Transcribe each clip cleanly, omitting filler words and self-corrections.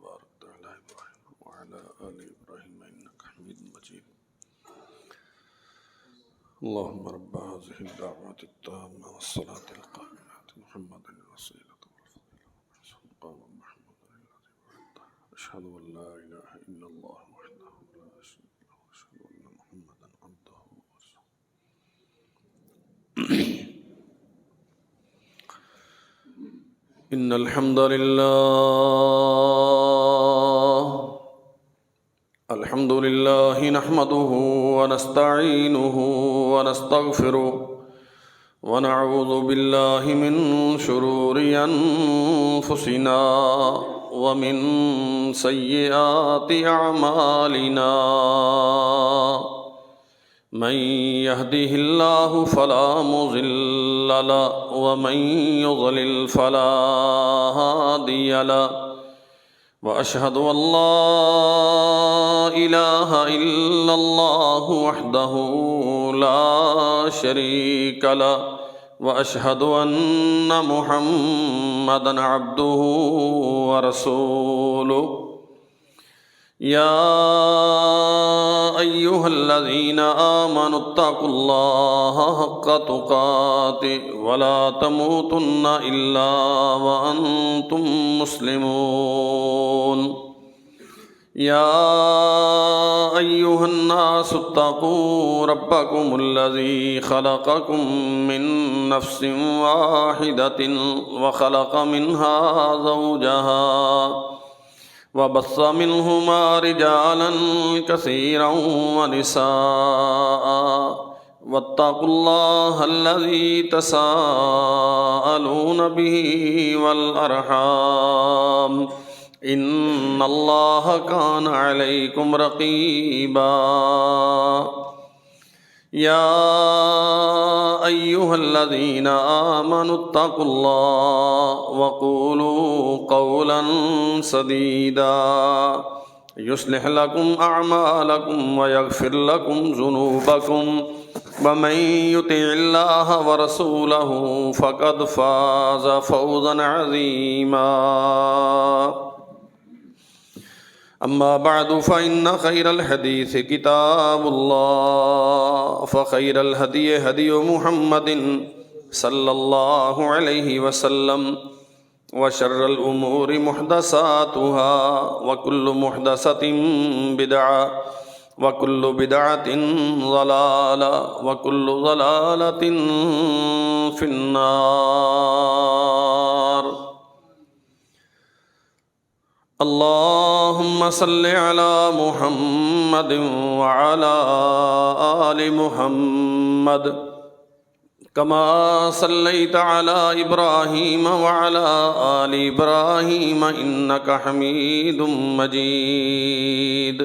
باركت على إبراهيم وعلى آل إبراهيم إنك حميد مجيد. اللهم رب هذه الدعوة التامة والصلاة القائمة محمد الوسيلة والفضيلة مقام محمود الذي وعدته. أشهد أن لا إله إلا الله وحده لا شريك له وأشهد أن محمدا عبده ورسوله. إن الحمد لله نحمده ونستعينه ونستغفره ونعوذ بالله من شرور أنفسنا ومن سيئات أعمالنا. من يهده الله فلا مضل له ومن يضلل فلا هادي له. وأشهد أن لا إله إلا الله وحده لا شريك له وأشهد أن محمدا عبده ورسوله. يا أيها الذين آمنوا اتقوا الله حق تقاته ولا تموتن إلا وأنتم مسلمون. يا أيها الناس اتقوا ربكم الذي خلقكم من نفس واحدة وخلق منها زوجها وبث منهما رجالا كثيرا ونساء. واتقوا الله الذي تساءلون به والأرحام إن الله كان عليكم رقيبا. يا أيها الذين آمنوا اتقوا الله وقولوا قولا سديدا يصلح لكم أعمالكم ويغفر لكم ذنوبكم ومن يطع الله ورسوله فقد فاز فوزا عظيما. أما بعد فإن خير الحديث كتاب الله وخير الهدي هدي محمد صلى الله عليه وسلم وشر الأمور محدثاتها وكل محدثة بدعة وكل بدعة ضلالة وكل ضلالة في النار. اللهم صل على محمد وعلى آل محمد كما صليت على إبراهيم وعلى آل إبراهيم إنك حميد مجيد.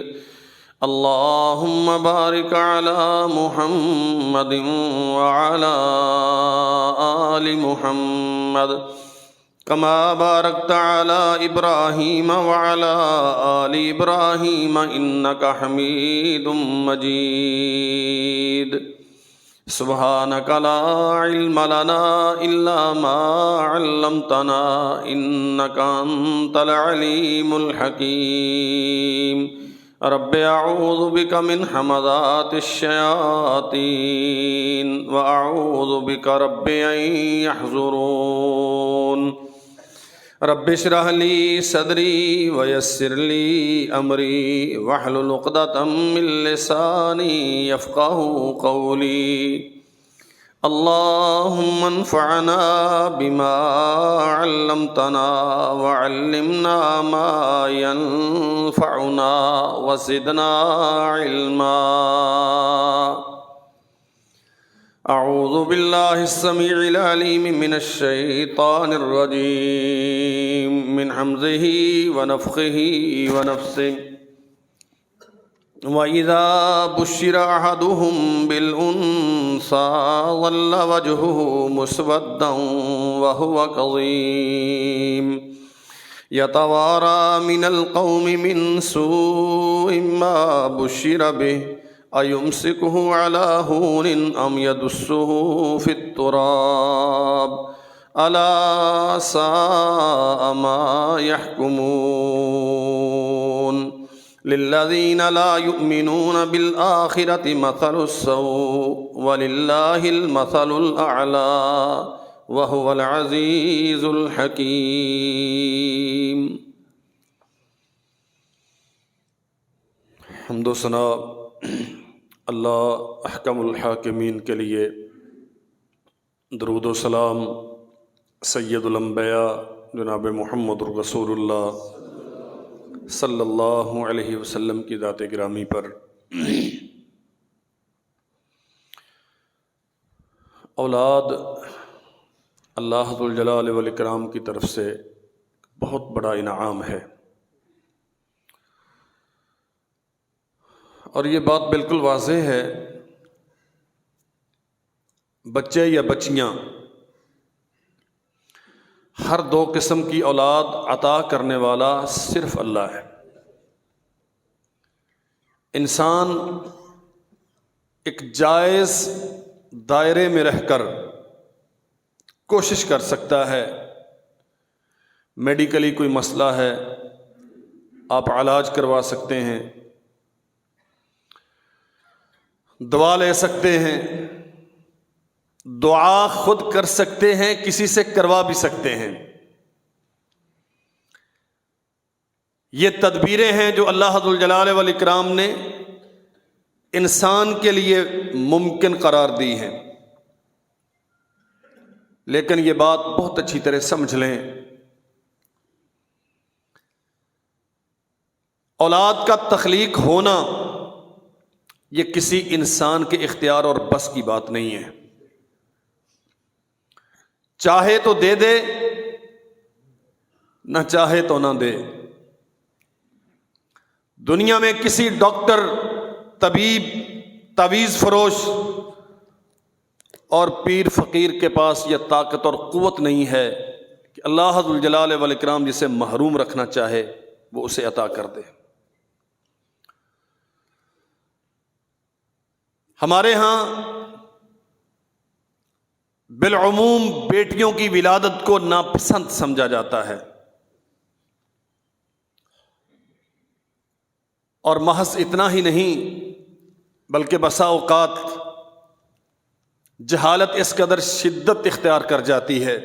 اللهم بارك على محمد وعلى آل محمد كما باركت على إبراهيم وعلى آل إبراهيم إنك حميد مجيد. سبحانك لا علم لنا إلا ما علمتنا إنك أنت العليم الحكيم. رب أعوذ بك من همزات الشياطين وأعوذ بك رب أن يحضرون. رب اشرح لي صدري ويسر لي أمري واحلل عقدة من لساني يفقهوا قولي. اللهم انفعنا بما علمتنا وعلمنا ما ينفعنا وزدنا علما. أعوذ بالله السميع العليم من الشيطان الرجيم من همزه ونفخه ونفثه. وَإِذَا بُشِّرَ أَحَدُهُم بِالْأُنثَىٰ ظَلَّ وَجْهُهُ مُسْوَدًّا وَهُوَ كَظِيمٌ يَتَوَارَىٰ مِنَ الْقَوْمِ مِنْ سُوءِ مَا بُشِّرَ بِهِ أَيُمْسِكُهُ عَلَىٰ هُونٍ أَمْ يَدُسُّهُ فِي التُّرَابِ ألا ساء ما يحكمون للذين لا يؤمنون بالآخرة مثل السوء ولله المثل الأعلى وهو العزيز الحكيم۔ حمد و ثنا اللہ احکم الحاکمین کے لیے، درود و سلام سید الانبیاء جناب محمد رسول اللہ صلی اللہ علیہ وسلم کی ذات گرامی پر۔ اولاد اللہ ذو الجلال والاکرام کی طرف سے بہت بڑا انعام ہے، اور یہ بات بالکل واضح ہے، بچے یا بچیاں، ہر دو قسم کی اولاد عطا کرنے والا صرف اللہ ہے۔ انسان ایک جائز دائرے میں رہ کر کوشش کر سکتا ہے، میڈیکلی کوئی مسئلہ ہے آپ علاج کروا سکتے ہیں، دعا لے سکتے ہیں، دعا خود کر سکتے ہیں، کسی سے کروا بھی سکتے ہیں۔ یہ تدبیریں ہیں جو اللہ ذو الجلال والاکرام نے انسان کے لیے ممکن قرار دی ہیں، لیکن یہ بات بہت اچھی طرح سمجھ لیں، اولاد کا تخلیق ہونا یہ کسی انسان کے اختیار اور بس کی بات نہیں ہے۔ چاہے تو دے دے، نہ چاہے تو نہ دے۔ دنیا میں کسی ڈاکٹر، طبیب، تعویذ فروش اور پیر فقیر کے پاس یہ طاقت اور قوت نہیں ہے کہ اللہ ذو الجلال والاکرام جسے محروم رکھنا چاہے وہ اسے عطا کر دے۔ ہمارے ہاں بالعموم بیٹیوں کی ولادت کو ناپسند سمجھا جاتا ہے، اور محض اتنا ہی نہیں بلکہ بسا اوقات جہالت اس قدر شدت اختیار کر جاتی ہے،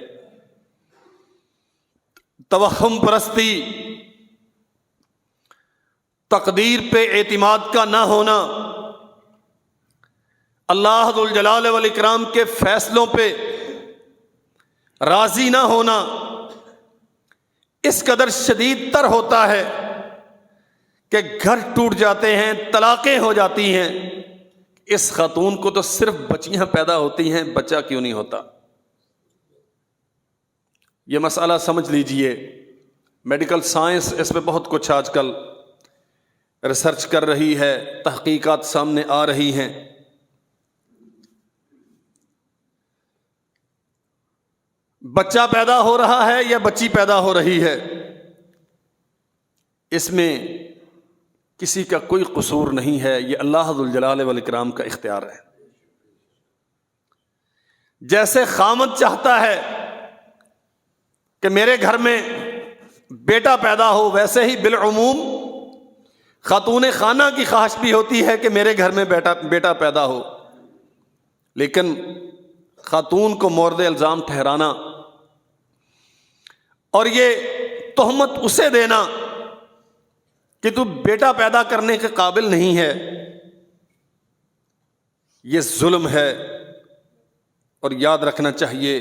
توہم پرستی، تقدیر پہ اعتماد کا نہ ہونا، اللہ ذو الجلال والاکرام کے فیصلوں پہ راضی نہ ہونا اس قدر شدید تر ہوتا ہے کہ گھر ٹوٹ جاتے ہیں، طلاقیں ہو جاتی ہیں۔ اس خاتون کو تو صرف بچیاں پیدا ہوتی ہیں، بچہ کیوں نہیں ہوتا؟ یہ مسئلہ سمجھ لیجئے، میڈیکل سائنس اس پہ بہت کچھ آج کل ریسرچ کر رہی ہے، تحقیقات سامنے آ رہی ہیں۔ بچہ پیدا ہو رہا ہے یا بچی پیدا ہو رہی ہے، اس میں کسی کا کوئی قصور نہیں ہے، یہ اللہ ذو الجلال والاکرام کا اختیار ہے۔ جیسے خامد چاہتا ہے کہ میرے گھر میں بیٹا پیدا ہو، ویسے ہی بالعموم خاتون خانہ کی خواہش بھی ہوتی ہے کہ میرے گھر میں بیٹا پیدا ہو، لیکن خاتون کو مورد الزام ٹھہرانا اور یہ تہمت اسے دینا کہ تو بیٹا پیدا کرنے کے قابل نہیں ہے، یہ ظلم ہے۔ اور یاد رکھنا چاہیے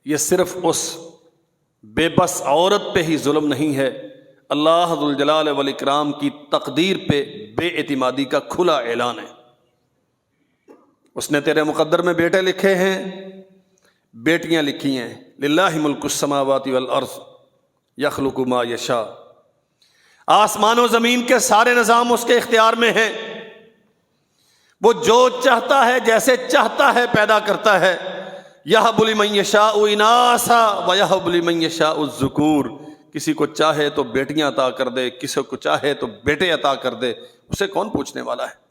یہ صرف اس بے بس عورت پہ ہی ظلم نہیں ہے، اللہ ذو الجلال والاکرام کی تقدیر پہ بے اعتمادی کا کھلا اعلان ہے۔ اس نے تیرے مقدر میں بیٹے لکھے ہیں، بیٹیاں لکھی ہیں، للہ ملک السماوات والارض یخلق ما یشاء، آسمان و زمین کے سارے نظام اس کے اختیار میں ہیں، وہ جو چاہتا ہے جیسے چاہتا ہے پیدا کرتا ہے۔ یہب لمن یشاء اناثا ویہب لمن یشاء الذکور، کسی کو چاہے تو بیٹیاں عطا کر دے، کسی کو چاہے تو بیٹے عطا کر دے، اسے کون پوچھنے والا ہے؟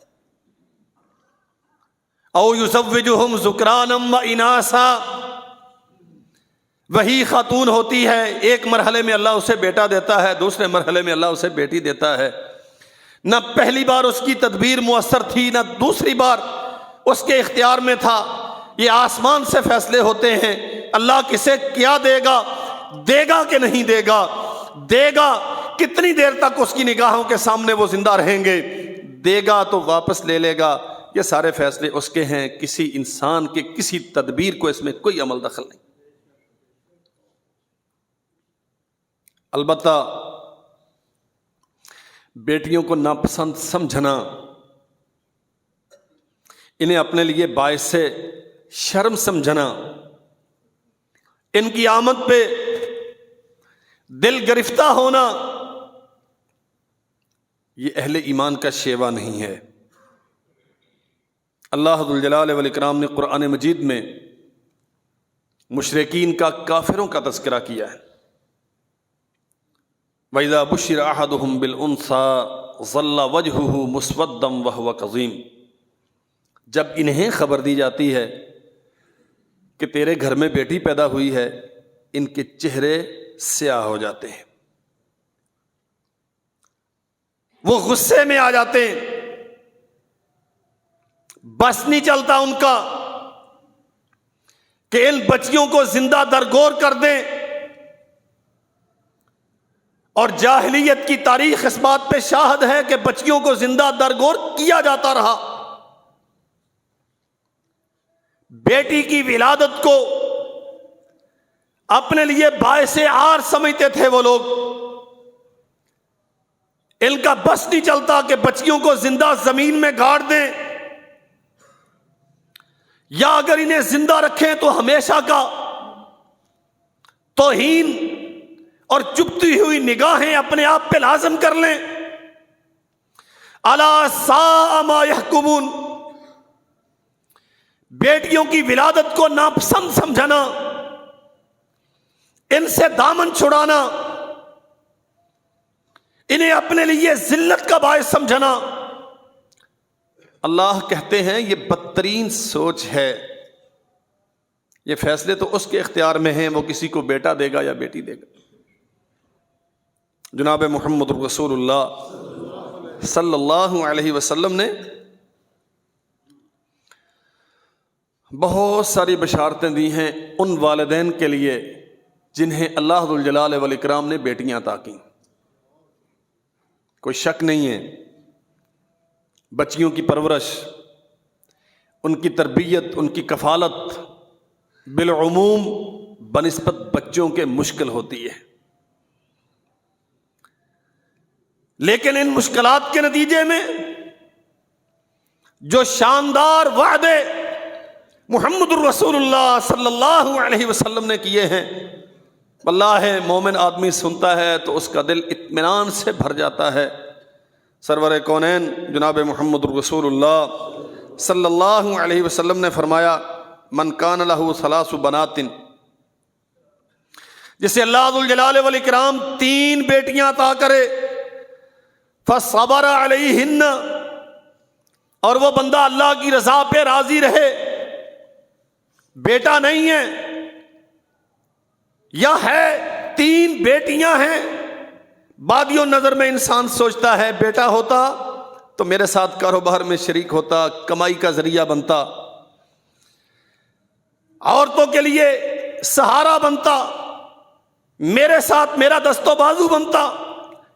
او یزوجہم ذکرانا و اناثا، وہی خاتون ہوتی ہے، ایک مرحلے میں اللہ اسے بیٹا دیتا ہے، دوسرے مرحلے میں اللہ اسے بیٹی دیتا ہے۔ نہ پہلی بار اس کی تدبیر مؤثر تھی، نہ دوسری بار اس کے اختیار میں تھا۔ یہ آسمان سے فیصلے ہوتے ہیں، اللہ کسے کیا دے گا، دے گا کہ نہیں دے گا، دے گا کتنی دیر تک اس کی نگاہوں کے سامنے وہ زندہ رہیں گے، دے گا تو واپس لے لے گا، یہ سارے فیصلے اس کے ہیں۔ کسی انسان کے کسی تدبیر کو اس میں کوئی عمل دخل نہیں۔ البتہ بیٹیوں کو ناپسند سمجھنا، انہیں اپنے لیے باعث شرم سمجھنا، ان کی آمد پہ دل گرفتہ ہونا، یہ اہل ایمان کا شیوا نہیں ہے۔ اللہ ذو الجلال والاکرام نے قرآن مجید میں مشرکین کا، کافروں کا تذکرہ کیا ہے۔ وَإِذَا بُشِّرَ أَحَدُهُم بِالْأُنثَىٰ ظَلَّ وَجْهُهُ مُسْوَدًّا وَهُوَ كَظِيمٌ، جب انہیں خبر دی جاتی ہے کہ تیرے گھر میں بیٹی پیدا ہوئی ہے، ان کے چہرے سیاہ ہو جاتے ہیں، وہ غصے میں آ جاتے ہیں، بس نہیں چلتا ان کا کہ ان بچیوں کو زندہ درگور کر دیں۔ اور جاہلیت کی تاریخ اس بات پہ شاہد ہے کہ بچیوں کو زندہ درگور کیا جاتا رہا۔ بیٹی کی ولادت کو اپنے لیے باعث عار سمجھتے تھے وہ لوگ، ان کا بس نہیں چلتا کہ بچیوں کو زندہ زمین میں گاڑ دیں، یا اگر انہیں زندہ رکھیں تو ہمیشہ کا توہین اور چبھتی ہوئی نگاہیں اپنے آپ پہ لازم کر لیں۔ الا ساء ما يحكمون، بیٹیوں کی ولادت کو ناپسند سمجھنا، ان سے دامن چھڑانا، انہیں اپنے لیے ذلت کا باعث سمجھنا، اللہ کہتے ہیں یہ بدترین سوچ ہے۔ یہ فیصلے تو اس کے اختیار میں ہیں، وہ کسی کو بیٹا دے گا یا بیٹی دے گا۔ جناب محمد رسول اللہ صلی اللہ علیہ وسلم نے بہت ساری بشارتیں دی ہیں ان والدین کے لیے جنہیں اللہ ذو الجلال والاکرام نے بیٹیاں عطا کیں۔ کوئی شک نہیں ہے، بچیوں کی پرورش، ان کی تربیت، ان کی کفالت بالعموم بنسبت بچوں کے مشکل ہوتی ہے، لیکن ان مشکلات کے نتیجے میں جو شاندار وعدے محمد الرسول اللہ صلی اللہ علیہ وسلم نے کیے ہیں، واللہ ہے مومن آدمی سنتا ہے تو اس کا دل اطمینان سے بھر جاتا ہے۔ سرور کونین جناب محمد الرسول اللہ صلی اللہ علیہ وسلم نے فرمایا، من کان لہ ثلاث بنات، جسے اللہ ذو الجلال والاکرام 3 بیٹیاں عطا کرے، فصبر علیہن، اور وہ بندہ اللہ کی رضا پہ راضی رہے، بیٹا نہیں ہے یا ہے 3 بیٹیاں ہیں، بادیوں نظر میں انسان سوچتا ہے بیٹا ہوتا تو میرے ساتھ کاروبار میں شریک ہوتا، کمائی کا ذریعہ بنتا، عورتوں کے لیے سہارا بنتا، میرے ساتھ میرا دست و بازو بنتا۔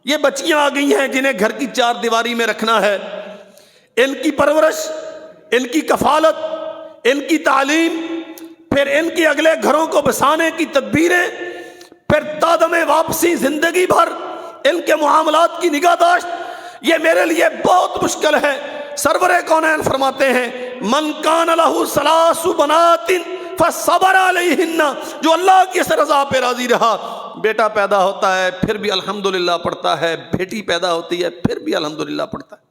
یہ بچیاں آ گئی ہیں جنہیں گھر کی 4 دیواری میں رکھنا ہے، ان کی پرورش، ان کی کفالت، ان کی تعلیم، پھر ان کے اگلے گھروں کو بسانے کی تدبیریں، پھر تادم واپسی زندگی بھر ان کے معاملات کی نگہداشت، یہ میرے لیے بہت مشکل ہے۔ سرور کونین فرماتے ہیں، من کان لہ ثلاث بنات فصبر علیہن، جو اللہ کی رضا پہ راضی رہا، بیٹا پیدا ہوتا ہے پھر بھی الحمدللہ پڑھتا ہے، بیٹی پیدا ہوتی ہے پھر بھی الحمدللہ پڑھتا ہے،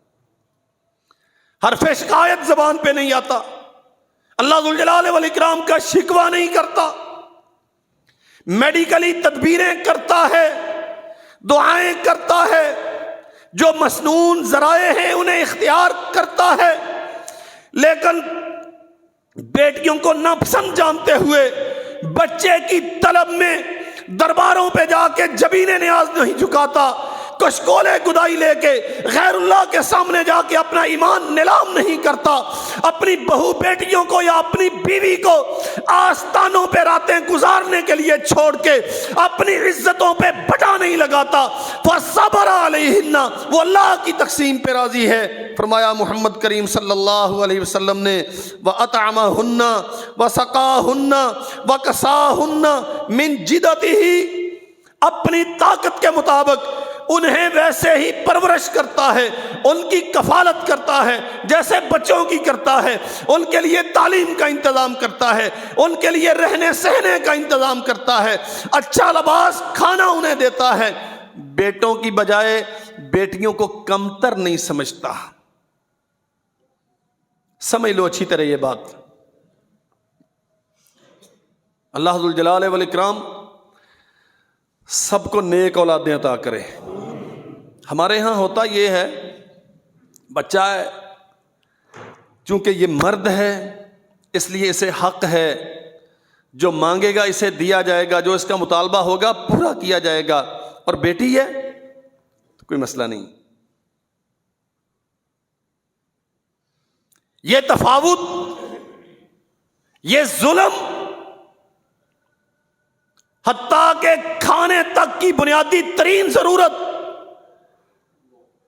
حرف شکایت زبان پہ نہیں آتا، اللہ ذو الجلال والاکرام کا شکوہ نہیں کرتا، میڈیکلی تدبیریں کرتا ہے، دعائیں کرتا ہے، جو مسنون ذرائع ہیں انہیں اختیار کرتا ہے، لیکن بیٹیوں کو ناپسند جانتے ہوئے بچے کی طلب میں درباروں پہ جا کے جبین نیاز نہیں جھکاتا، کشکولے گدائی لے کے غیر اللہ کے سامنے جا کے اپنا ایمان نیلام نہیں کرتا، اپنی بہو بیٹیوں کو یا اپنی بیوی کو آستانوں پہ راتیں گزارنے کے لیے چھوڑ کے اپنی عزتوں پہ بٹا نہیں لگاتا، فَصَبَرَ عَلَيْهِنَّ، وہ اللہ کی تقسیم پہ راضی ہے۔ فرمایا محمد کریم صلی اللہ علیہ وسلم نے وَأَطْعَمَهُنَّ وَسَقَاهُنَّ وَكَسَاهُنَّ مِنْ جِدَتِهِ، اپنی طاقت کے مطابق انہیں ویسے ہی پرورش کرتا ہے، ان کی کفالت کرتا ہے جیسے بچوں کی کرتا ہے، ان کے لیے تعلیم کا انتظام کرتا ہے، ان کے لیے رہنے سہنے کا انتظام کرتا ہے، اچھا لباس کھانا انہیں دیتا ہے، بیٹوں کی بجائے بیٹیوں کو کمتر نہیں سمجھتا۔ سمجھ لو اچھی طرح یہ بات۔ اللہ ذوالجلال والاکرام سب کو نیک اولادیں عطا کرے۔ ہمارے ہاں ہوتا یہ ہے، بچہ ہے چونکہ یہ مرد ہے اس لیے اسے حق ہے، جو مانگے گا اسے دیا جائے گا، جو اس کا مطالبہ ہوگا پورا کیا جائے گا، اور بیٹی ہے تو کوئی مسئلہ نہیں۔ یہ تفاوت، یہ ظلم، حتیٰ کہ کھانے تک کی بنیادی ترین ضرورت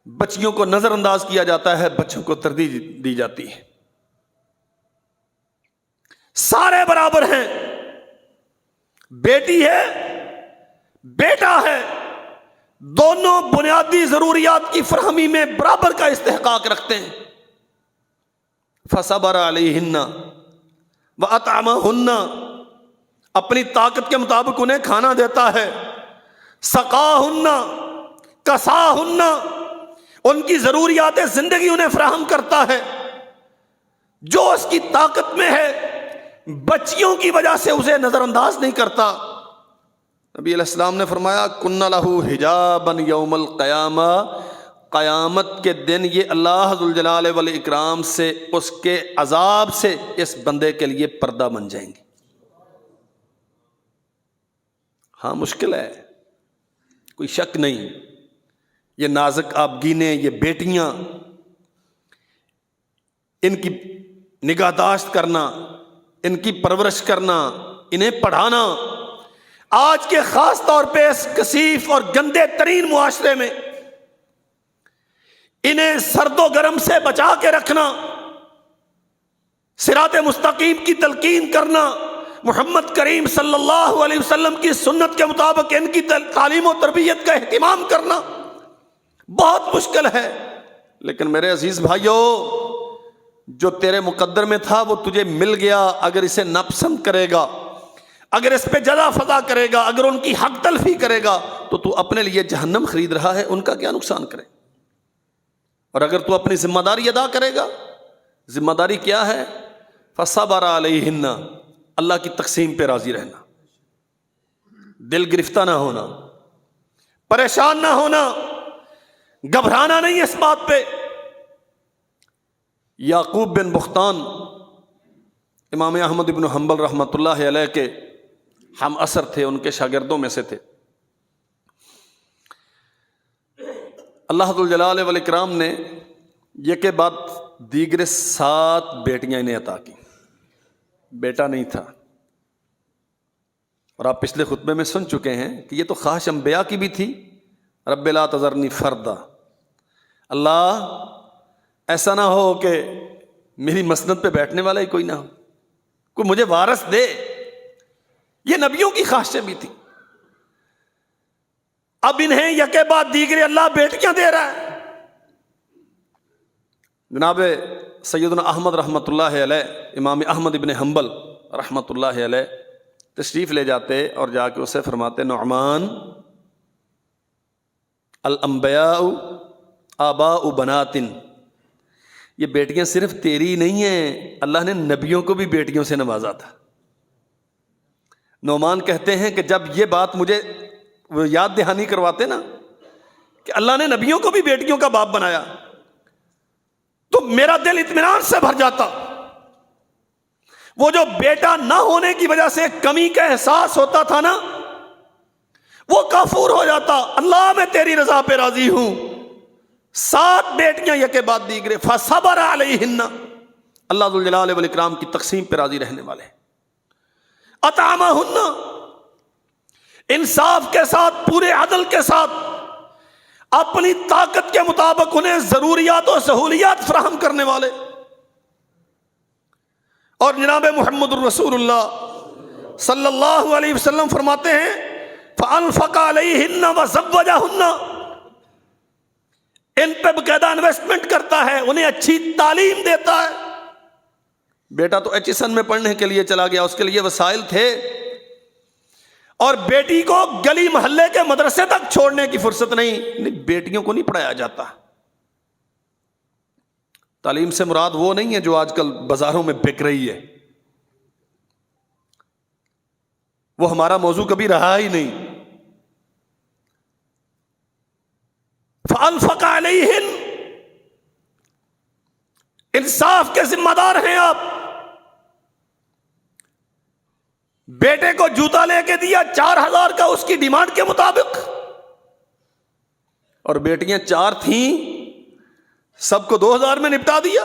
بچیوں کو نظر انداز کیا جاتا ہے، بچوں کو ترجیح دی جاتی ہے۔ سارے برابر ہیں، بیٹی ہے بیٹا ہے، دونوں بنیادی ضروریات کی فراہمی میں برابر کا استحقاق رکھتے ہیں۔ فَصَبَرَ عَلَيْهِنَّ وَأَطْعَمَهُنَّ، اپنی طاقت کے مطابق انہیں کھانا دیتا ہے، سَقَاهُنَّ کَسَاهُنَّ، ان کی ضروریات زندگی انہیں فراہم کرتا ہے جو اس کی طاقت میں ہے، بچیوں کی وجہ سے اسے نظر انداز نہیں کرتا۔ نبی علیہ السلام نے فرمایا کُنَّ لَهُ حِجَابًا یوم القیامہ، قیامت کے دن یہ اللہ ذوالجلال والاکرام سے، اس کے عذاب سے اس بندے کے لیے پردہ بن جائیں گے۔ ہاں مشکل ہے، کوئی شک نہیں، یہ نازک آبگینیں، یہ بیٹیاں، ان کی نگہداشت کرنا، ان کی پرورش کرنا، انہیں پڑھانا، آج کے خاص طور پہ اس کثیف اور گندے ترین معاشرے میں انہیں سرد و گرم سے بچا کے رکھنا، صراط مستقیم کی تلقین کرنا، محمد کریم صلی اللہ علیہ وسلم کی سنت کے مطابق ان کی تعلیم و تربیت کا اہتمام کرنا بہت مشکل ہے۔ لیکن میرے عزیز بھائیو، جو تیرے مقدر میں تھا وہ تجھے مل گیا، اگر اسے ناپسند کرے گا، اگر اس پہ جزا فضا کرے گا، اگر ان کی حق تلفی کرے گا تو اپنے لیے جہنم خرید رہا ہے، ان کا کیا نقصان کرے؟ اور اگر تو اپنی ذمہ داری ادا کرے گا، ذمہ داری کیا ہے؟ فَصَبَرَ عَلَيْهِنَّ، اللہ کی تقسیم پہ راضی رہنا، دل گرفتہ نہ ہونا، پریشان نہ ہونا، گھبرانا نہیں اس بات پہ۔ یعقوب بن بختان امام احمد بن حنبل رحمۃ اللہ علیہ کے ہم اثر تھے، ان کے شاگردوں میں سے تھے۔ اللہ ذوالجلال والاکرام نے یہ کے بعد دیگر 7 بیٹیاں انہیں عطا کی، بیٹا نہیں تھا۔ اور آپ پچھلے خطبے میں سن چکے ہیں کہ یہ تو خواہش انبیاء کی بھی تھی، رب لا تذرنی فردا، اللہ ایسا نہ ہو کہ میری مسند پہ بیٹھنے والا ہی کوئی نہ ہو، کوئی مجھے وارث دے، یہ نبیوں کی خواہشیں بھی تھی۔ اب انہیں یکے بعد دیگرے اللہ بیٹیاں دے رہا ہے۔ جناب سیدنا احمد رحمۃ اللہ علیہ، امام احمد ابن حنبل رحمۃ اللہ علیہ تشریف لے جاتے اور جا کے اسے فرماتے، نعمان، الانبیاء آباء بنات، یہ بیٹیاں صرف تیری نہیں ہیں، اللہ نے نبیوں کو بھی بیٹیوں سے نوازا تھا۔ نعمان کہتے ہیں کہ جب یہ بات مجھے وہ یاد دہانی کرواتے نا کہ اللہ نے نبیوں کو بھی بیٹیوں کا باپ بنایا، تو میرا دل اطمینان سے بھر جاتا۔ وہ جو بیٹا نہ ہونے کی وجہ سے کمی کا احساس ہوتا تھا نا، وہ کافور ہو جاتا، اللہ میں تیری رضا پہ راضی ہوں۔ 7 بیٹیاں یکے بعد دیگرے، فصبر علیہن، اللہ ذوالجلال والاکرام کی تقسیم پہ راضی رہنے والے۔ اطعمہن، انصاف کے ساتھ، پورے عدل کے ساتھ، اپنی طاقت کے مطابق انہیں ضروریات و سہولیات فراہم کرنے والے۔ اور جناب محمد الرسول اللہ صلی اللہ علیہ وسلم فرماتے ہیں فَأَنفَقَ عَلَيْهِنَّ وَزَوَّجَهُنَّ، ان پہ باقاعدہ انویسٹمنٹ کرتا ہے، انہیں اچھی تعلیم دیتا ہے۔ بیٹا تو ایچ ایس این میں پڑھنے کے لیے چلا گیا، اس کے لیے وسائل تھے، اور بیٹی کو گلی محلے کے مدرسے تک چھوڑنے کی فرصت نہیں، بیٹیوں کو نہیں پڑھایا جاتا۔ تعلیم سے مراد وہ نہیں ہے جو آج کل بازاروں میں بک رہی ہے، وہ ہمارا موضوع کبھی رہا ہی نہیں۔ فَأَنفَقَ عَلَيْهِنْ، انصاف کے ذمہ دار ہیں آپ۔ بیٹے کو جوتا لے کے دیا 4000 کا اس کی ڈیمانڈ کے مطابق، اور بیٹیاں 4 تھیں، سب کو 2000 میں نپٹا دیا۔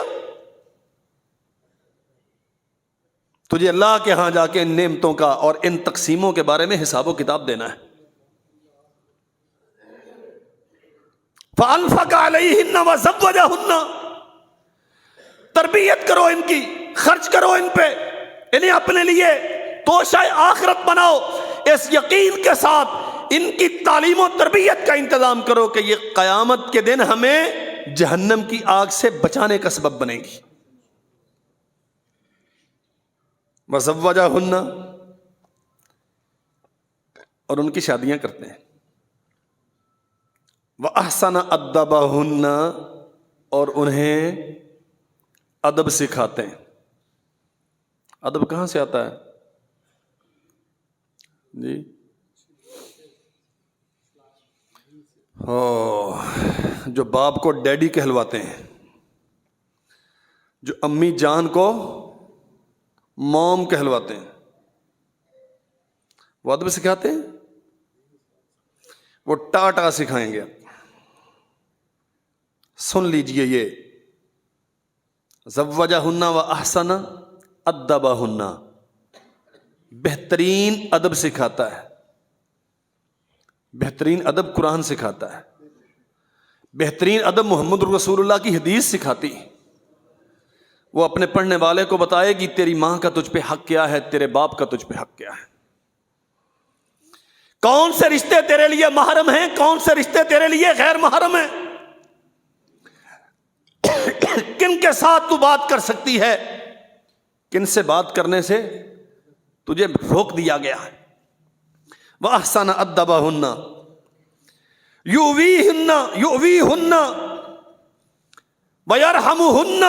تجھے اللہ کے ہاں جا کے ان نعمتوں کا اور ان تقسیموں کے بارے میں حساب و کتاب دینا ہے۔ فَأَنفَقَ عَلَيْهِنَّ وَزَوَّجَهُنَّ، تربیت کرو ان کی، خرچ کرو ان پہ، انہیں اپنے لیے توشہ آخرت بناؤ، اس یقین کے ساتھ ان کی تعلیم و تربیت کا انتظام کرو کہ یہ قیامت کے دن ہمیں جہنم کی آگ سے بچانے کا سبب بنے گی۔ وَزَوَّجَهُنَّ، اور ان کی شادیاں کرتے ہیں۔ وَأَحْسَنَ أَدَّبَهُنَّ، اور انہیں ادب سکھاتے ہیں۔ ادب کہاں سے آتا ہے جی؟ جو باپ کو ڈیڈی کہلواتے ہیں، جو امی جان کو موم کہلواتے ہیں، وہ ادب سکھاتے ہیں، وہ ٹاٹا سکھائیں گے۔ سن لیجئے، یہ زوجہن و احسن ادبہن، بہترین ادب سکھاتا ہے۔ بہترین ادب قرآن سکھاتا ہے، بہترین ادب محمد رسول اللہ کی حدیث سکھاتی ہے۔ وہ اپنے پڑھنے والے کو بتائے گی تیری ماں کا تجھ پہ حق کیا ہے، تیرے باپ کا تجھ پہ حق کیا ہے، کون سے رشتے تیرے لیے محرم ہیں، کون سے رشتے تیرے لیے غیر محرم ہیں، کن کے ساتھ تو بات کر سکتی ہے، کن سے بات کرنے سے تجھے روک دیا گیا ہے۔ وَأَحْسَنَ أَدَّبَهُنَّ يُؤْوِيهُنَّ وَيَرْحَمُهُنَّ،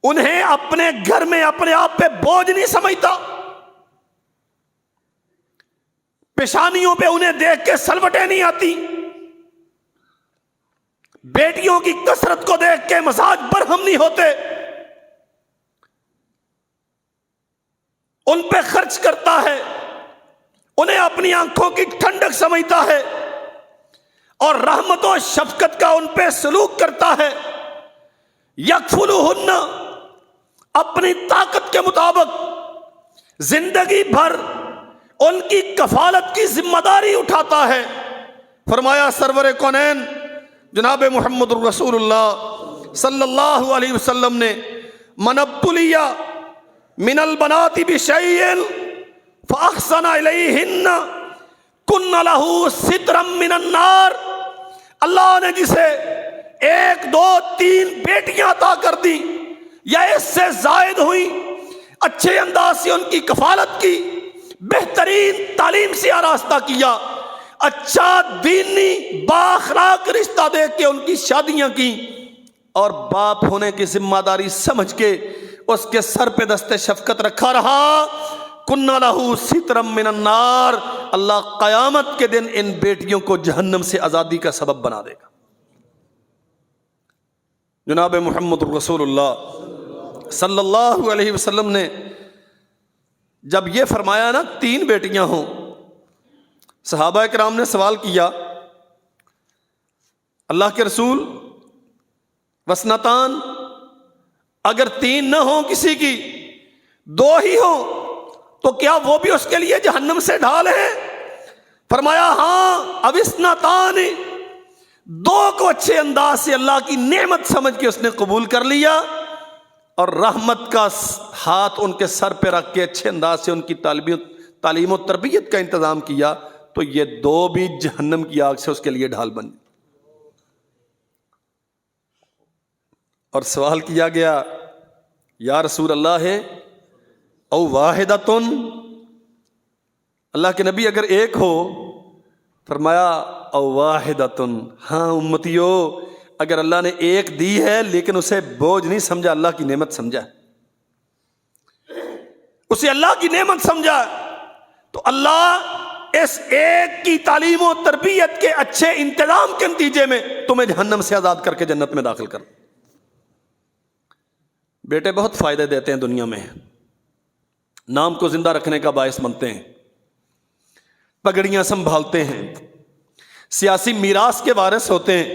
انہیں اپنے گھر میں اپنے آپ پہ بوجھ نہیں سمجھتا، پیشانیوں پہ انہیں دیکھ کے سلوٹیں نہیں آتی، بیٹیوں کی کثرت کو دیکھ کے مزاج برہم نہیں ہوتے، ان پہ خرچ کرتا ہے، انہیں اپنی آنکھوں کی ٹھنڈک سمجھتا ہے، اور رحمت و شفقت کا ان پہ سلوک کرتا ہے۔ یکفلہن، اپنی طاقت کے مطابق زندگی بھر ان کی کفالت کی ذمہ داری اٹھاتا ہے۔ فرمایا سرور کونین جناب محمد الرسول اللہ صلی اللہ علیہ وسلم نے، من ابتلی من البنات بشیء فاحسن الیہن کن لہ سترا من النار، اللہ نے جسے 1 2 3 بیٹیاں عطا کر دی یا اس سے زائد ہوئی، اچھے انداز سے ان کی کفالت کی، بہترین تعلیم سے آراستہ کیا، اچھا دینی بااخلاق رشتہ دیکھ کے ان کی شادیاں کی، اور باپ ہونے کی ذمہ داری سمجھ کے اس کے سر پہ دست شفقت رکھا رہا، کُنَّ لَهُ سِتْرًا مِّنَ النَّارِ، اللہ قیامت کے دن ان بیٹیوں کو جہنم سے آزادی کا سبب بنا دے گا۔ جناب محمد رسول اللہ صلی اللہ علیہ وسلم نے جب یہ فرمایا نا 3 بیٹیاں ہوں، صحابہ کرام نے سوال کیا اللہ کے رسول وسنتان، اگر 3 نہ ہوں کسی کی 2 ہی ہوں تو کیا وہ بھی اس کے لیے جہنم سے ڈھال ہے؟ فرمایا ہاں، اب اسنتان، 2 کو اچھے انداز سے اللہ کی نعمت سمجھ کے اس نے قبول کر لیا اور رحمت کا ہاتھ ان کے سر پہ رکھ کے اچھے انداز سے ان کی تعلیم و تربیت کا انتظام کیا تو یہ 2 بھی جہنم کی آگ سے اس کے لیے ڈھال بن۔ اور سوال کیا گیا یا رسول اللہ ہے او واحدتن، اللہ کے نبی اگر ایک ہو؟ فرمایا او واحدتن، ہاں امتیو، اگر اللہ نے ایک دی ہے لیکن اسے بوجھ نہیں سمجھا، اللہ کی نعمت سمجھا، اسے اللہ کی نعمت سمجھا، تو اللہ اس ایک کی تعلیم و تربیت کے اچھے انتظام کے نتیجے میں تمہیں جہنم سے آزاد کر کے جنت میں داخل کر۔ بیٹے بہت فائدے دیتے ہیں دنیا میں، نام کو زندہ رکھنے کا باعث بنتے ہیں، پگڑیاں سنبھالتے ہیں، سیاسی میراث کے وارث ہوتے ہیں،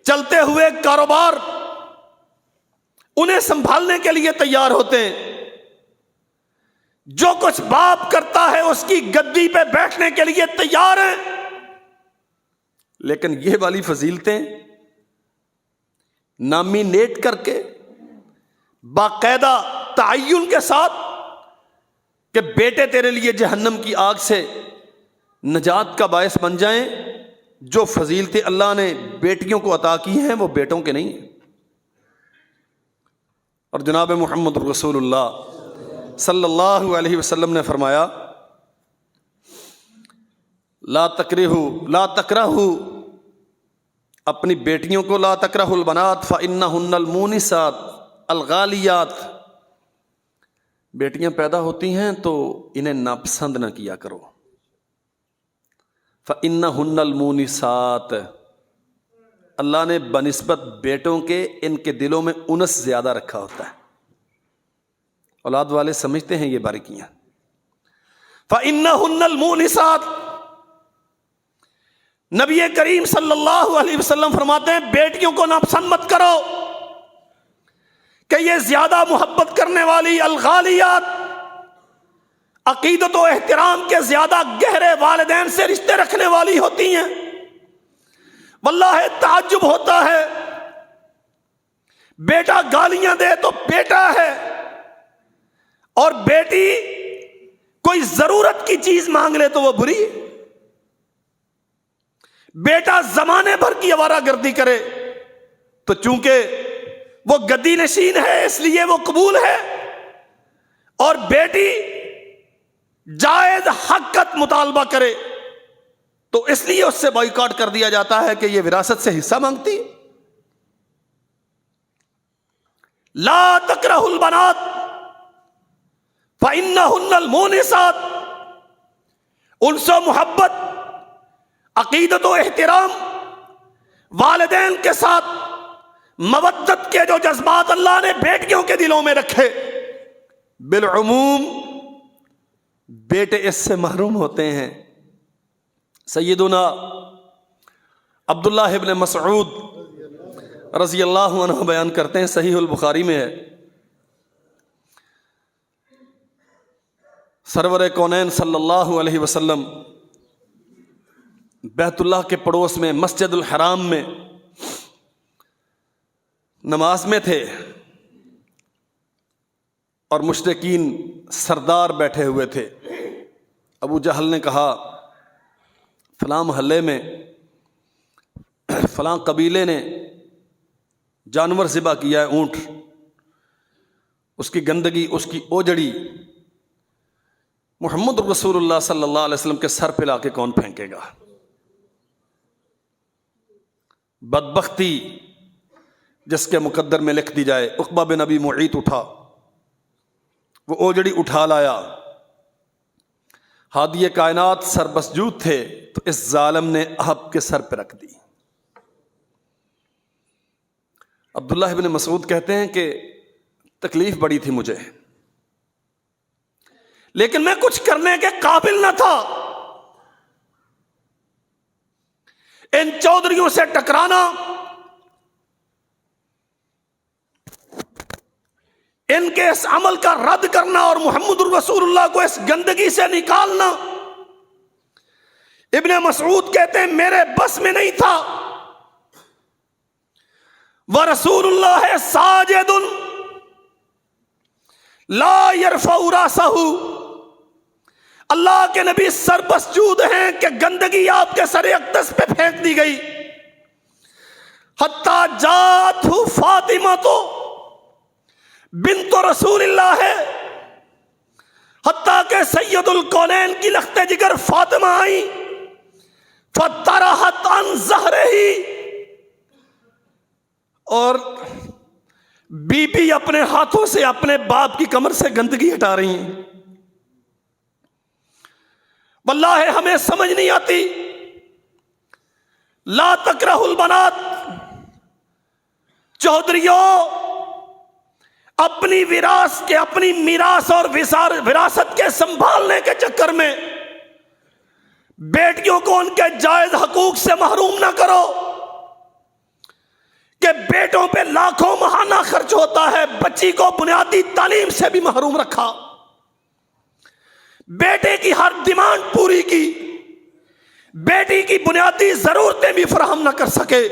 چلتے ہوئے کاروبار انہیں سنبھالنے کے لیے تیار ہوتے ہیں، جو کچھ باپ کرتا ہے اس کی گدی پہ بیٹھنے کے لیے تیار ہیں، لیکن یہ والی فضیلتیں نامینیٹ کر کے باقاعدہ تعین کے ساتھ کہ بیٹے تیرے لیے جہنم کی آگ سے نجات کا باعث بن جائیں، جو فضیلتیں اللہ نے بیٹیوں کو عطا کی ہیں وہ بیٹوں کے نہیں ہیں۔ اور جناب محمد رسول اللہ صلی اللہ علیہ وسلم نے فرمایا لا تکرہوا اپنی بیٹیوں کو، لا تکرہوا البنات فإنہن المونسات الغالیات، بیٹیاں پیدا ہوتی ہیں تو انہیں ناپسند نہ کیا کرو، فإنہن المونسات، اللہ نے بنسبت بیٹوں کے ان کے دلوں میں انس زیادہ رکھا ہوتا ہے، اولاد والے سمجھتے ہیں یہ باریکیاں۔ فإنہن المونسات، نبی کریم صلی اللہ علیہ وسلم فرماتے ہیں بیٹیوں کو ناپسند مت کرو کہ یہ زیادہ محبت کرنے والی الغالیات، عقیدت و احترام کے زیادہ گہرے والدین سے رشتے رکھنے والی ہوتی ہیں۔ واللہ تعجب ہوتا ہے، بیٹا گالیاں دے تو بیٹا ہے اور بیٹی کوئی ضرورت کی چیز مانگ لے تو وہ بری، بیٹا زمانے بھر کی آوارہ گردی کرے تو چونکہ وہ گدی نشین ہے اس لیے وہ قبول ہے، اور بیٹی جائز حقت مطالبہ کرے تو اس لیے اس سے بائیکاٹ کر دیا جاتا ہے کہ یہ وراثت سے حصہ مانگتی۔ لا تکرہوا البنات فإنہن المونسات، ان سے محبت، عقیدت و احترام، والدین کے ساتھ مودت کے جو جذبات اللہ نے بیٹیوں کے دلوں میں رکھے، بالعموم بیٹے اس سے محروم ہوتے ہیں۔ سیدنا عبداللہ ابن مسعود رضی اللہ عنہ بیان کرتے ہیں، صحیح البخاری میں ہے، سرور کونین صلی اللہ علیہ وسلم بیت اللہ کے پڑوس میں مسجد الحرام میں نماز میں تھے اور مشرکین سردار بیٹھے ہوئے تھے۔ ابو جہل نے کہا فلاں محلے میں فلاں قبیلے نے جانور ذبح کیا ہے، اونٹ، اس کی گندگی، اس کی اوجڑی محمد رسول اللہ صلی اللہ علیہ وسلم کے سر پہ لا کے کون پھینکے گا؟ بدبختی جس کے مقدر میں لکھ دی جائے۔ عقبہ بن ابی معیط اٹھا، وہ اوجڑی اٹھا لایا، ہادی کائنات سر مسجود تھے تو اس ظالم نے آپ کے سر پہ رکھ دی۔ عبداللہ ابن مسعود کہتے ہیں کہ تکلیف بڑی تھی مجھے، لیکن میں کچھ کرنے کے قابل نہ تھا۔ ان چودھریوں سے ٹکرانا، ان کے اس عمل کا رد کرنا اور محمد الرسول اللہ کو اس گندگی سے نکالنا، ابن مسعود کہتے ہیں میرے بس میں نہیں تھا۔ وَرَسُولُ اللَّهِ سَاجِدٌ لَا يَرْفَعُ رَأْسَهُ، اللہ کے نبی سر بسجود ہیں کہ گندگی آپ کے سر اقدس پہ پھینک دی گئی۔ حتیٰ جَاءَتْهُ فاطمہ بنت رسول اللہ ہے، حتیٰ کہ سید الکونین کی لخت جگر فاطمہ آئی، فَطَرَحَتْ عَنْ ظَهْرِهِ، اور بی بی اپنے ہاتھوں سے اپنے باپ کی کمر سے گندگی ہٹا رہی ہیں۔ واللہ ہمیں سمجھ نہیں آتی، لا تکرہ البنات، چودھریوں اپنی میراث اور وراثت کے سنبھالنے کے چکر میں بیٹیوں کو ان کے جائز حقوق سے محروم نہ کرو، کہ بیٹوں پہ لاکھوں ماہانہ خرچ ہوتا ہے، بچی کو بنیادی تعلیم سے بھی محروم رکھا، بیٹے کی ہر ڈیمانڈ پوری کی، بیٹی کی بنیادی ضرورتیں بھی فراہم نہ کر سکے۔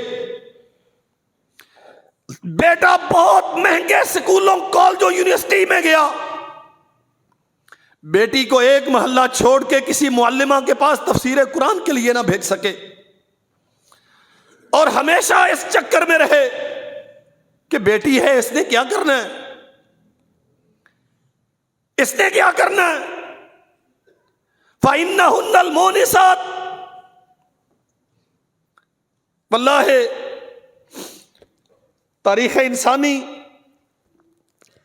بیٹا بہت مہنگے سکولوں، کالجوں، یونیورسٹی میں گیا، بیٹی کو ایک محلہ چھوڑ کے کسی معلمہ کے پاس تفسیر قرآن کے لیے نہ بھیج سکے، اور ہمیشہ اس چکر میں رہے کہ بیٹی ہے، اس نے کیا کرنا ہے، اس نے کیا کرنا ہے۔ فَإِنَّهُنَّ الْمُونِسَاتُ، واللہ تاریخ انسانی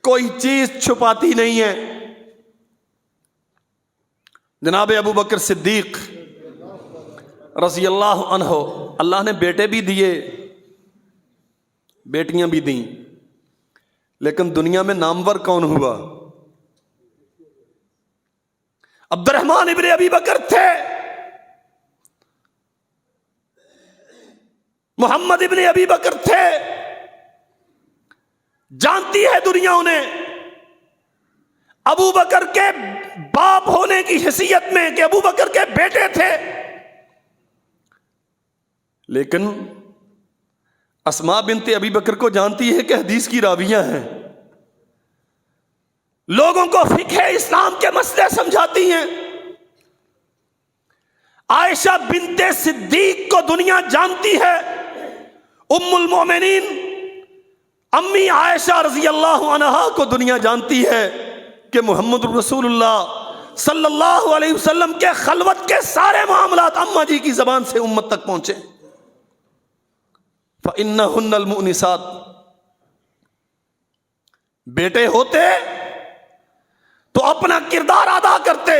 کوئی چیز چھپاتی نہیں ہے۔ جناب ابو بکر صدیق رضی اللہ عنہ، اللہ نے بیٹے بھی دیے، بیٹیاں بھی دیں، لیکن دنیا میں نامور کون ہوا؟ عبد الرحمن ابن ابی بکر تھے، محمد ابن ابی بکر تھے، جانتی ہے دنیا انہیں ابو بکر کے باپ ہونے کی حیثیت میں کہ ابو بکر کے بیٹے تھے، لیکن اسماء بنت ابی بکر کو جانتی ہے کہ حدیث کی راویہ ہیں، لوگوں کو فقہ اسلام کے مسئلے سمجھاتی ہیں۔ عائشہ بنت صدیق کو دنیا جانتی ہے، ام المومنین امی عائشہ رضی اللہ عنہا کو دنیا جانتی ہے کہ محمد رسول اللہ صلی اللہ علیہ وسلم کے خلوت کے سارے معاملات اماں جی کی زبان سے امت تک پہنچے۔ فَإِنَّهُنَّ الْمُؤْنِسَاتُ، بیٹے ہوتے تو اپنا کردار ادا کرتے،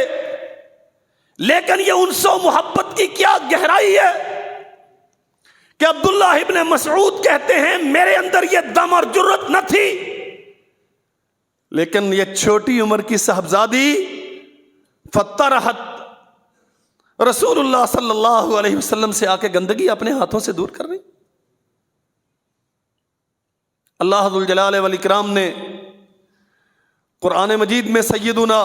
لیکن یہ انس و محبت کی کیا گہرائی ہے کہ عبداللہ ابن مسعود کہتے ہیں میرے اندر یہ دم اور جرت نہ تھی، لیکن یہ چھوٹی عمر کی صاحبزادی فطرحت رسول اللہ صلی اللہ علیہ وسلم سے آ کے گندگی اپنے ہاتھوں سے دور کر رہی۔ اللہ ذو الجلال والاکرام نے قرآن مجید میں سیدنا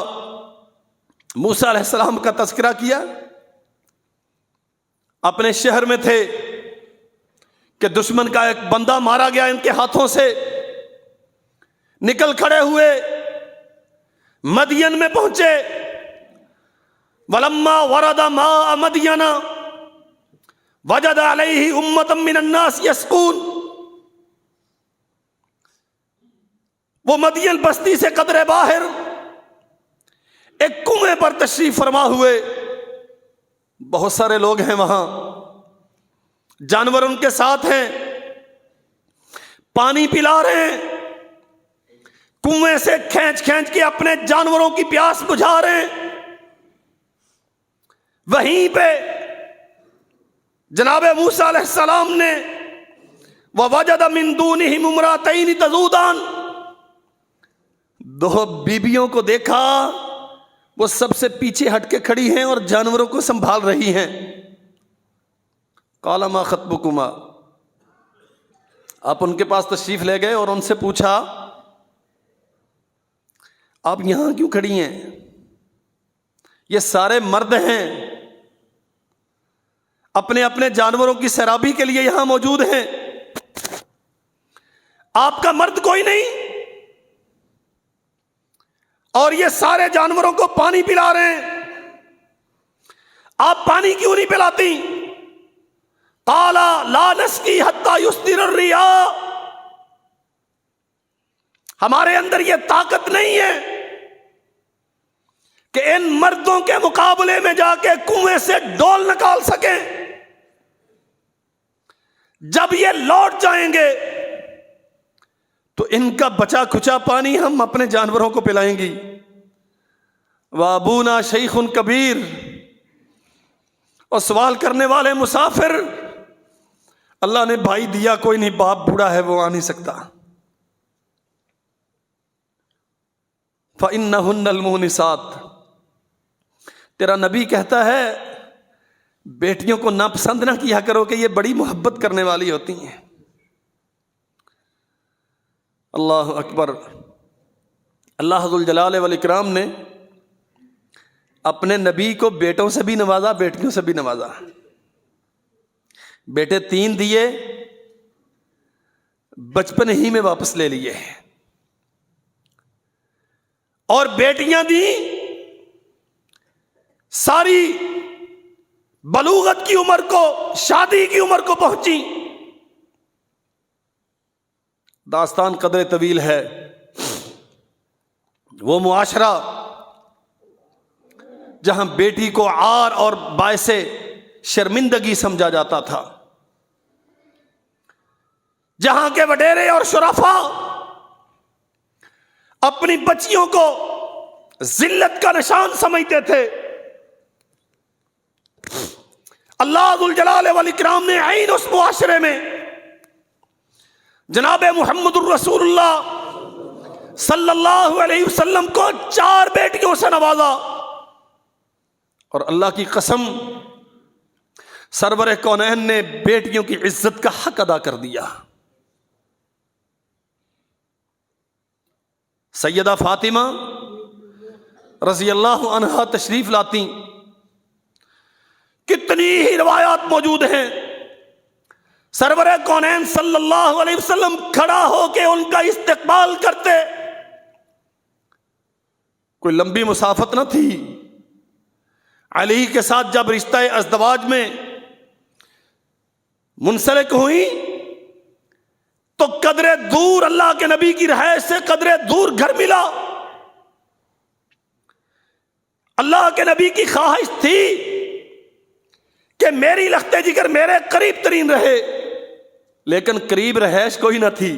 موسیٰ علیہ السلام کا تذکرہ کیا، اپنے شہر میں تھے کہ دشمن کا ایک بندہ مارا گیا ان کے ہاتھوں سے، نکل کھڑے ہوئے، مدین میں پہنچے، وَلَمَّا وَرَدَ مَاءَ مَدْيَنَ وَجَدَ عَلَيْهِ أُمَّةً مِّنَ النَّاسِ يَسْقُونَ، وہ مدین بستی سے قدرے باہر ایک کنویں پر تشریف فرما ہوئے، بہت سارے لوگ ہیں وہاں، جانور ان کے ساتھ ہیں، پانی پلا رہے ہیں، کنویں سے کھینچ کھینچ کے اپنے جانوروں کی پیاس بجھا رہے ہیں۔ وہیں پہ جناب موسیٰ علیہ السلام نے ووجد من دونہم امرأتین تذودان، دو بیبیوں کو دیکھا، وہ سب سے پیچھے ہٹ کے کھڑی ہیں اور جانوروں کو سنبھال رہی ہیں۔ قال ما خطبکما، آپ ان کے پاس تشریف لے گئے اور ان سے پوچھا آپ یہاں کیوں کھڑی ہیں؟ یہ سارے مرد ہیں، اپنے اپنے جانوروں کی سیرابی کے لیے یہاں موجود ہیں، آپ کا مرد کوئی نہیں اور یہ سارے جانوروں کو پانی پلا رہے ہیں، آپ پانی کیوں نہیں پلاتی؟ قال لا نسقی حتی یصدر الرعاء، ہمارے اندر یہ طاقت نہیں ہے کہ ان مردوں کے مقابلے میں جا کے کنویں سے ڈول نکال سکیں، جب یہ لوٹ جائیں گے تو ان کا بچا کھچا پانی ہم اپنے جانوروں کو پلائیں گی۔ وابونا شیخ کبیر، اور سوال کرنے والے مسافر، اللہ نے بھائی دیا کوئی نہیں، باپ بوڑھا ہے وہ آ نہیں سکتا۔ فَإِنَّهُنَّ الْمُونِسَاتُ، تیرا نبی کہتا ہے بیٹیوں کو ناپسند نہ کیا کرو کہ یہ بڑی محبت کرنے والی ہوتی ہیں۔ اللہ اکبر۔ اللہ ذو الجلال والاکرام نے اپنے نبی کو بیٹوں سے بھی نوازا، بیٹیوں سے بھی نوازا۔ بیٹے 3 دیے، بچپن ہی میں واپس لے لیے، اور بیٹیاں دی ساری بلوغت کی عمر کو، شادی کی عمر کو پہنچی۔ داستان قدر طویل ہے۔ وہ معاشرہ جہاں بیٹی کو عار اور باعث شرمندگی سمجھا جاتا تھا، جہاں کے وڈیرے اور شرفا اپنی بچیوں کو ذلت کا نشان سمجھتے تھے، اللہ ذو الجلال والاکرام نے عین اس معاشرے میں جناب محمد الرسول اللہ صلی اللہ علیہ وسلم کو 4 بیٹیوں سے نوازا، اور اللہ کی قسم سرور کونین نے بیٹیوں کی عزت کا حق ادا کر دیا۔ سیدہ فاطمہ رضی اللہ عنہا تشریف لاتی، کتنی ہی روایات موجود ہیں، سرور کونین صلی اللہ علیہ وسلم کھڑا ہو کے ان کا استقبال کرتے۔ کوئی لمبی مسافت نہ تھی، علی کے ساتھ جب رشتہ ازدواج میں منسلک ہوئی تو قدرے دور اللہ کے نبی کی رہائش سے قدرے دور گھر ملا۔ اللہ کے نبی کی خواہش تھی کہ میری لخت جگر میرے قریب ترین رہے، لیکن قریب رہائش کوئی نہ تھی۔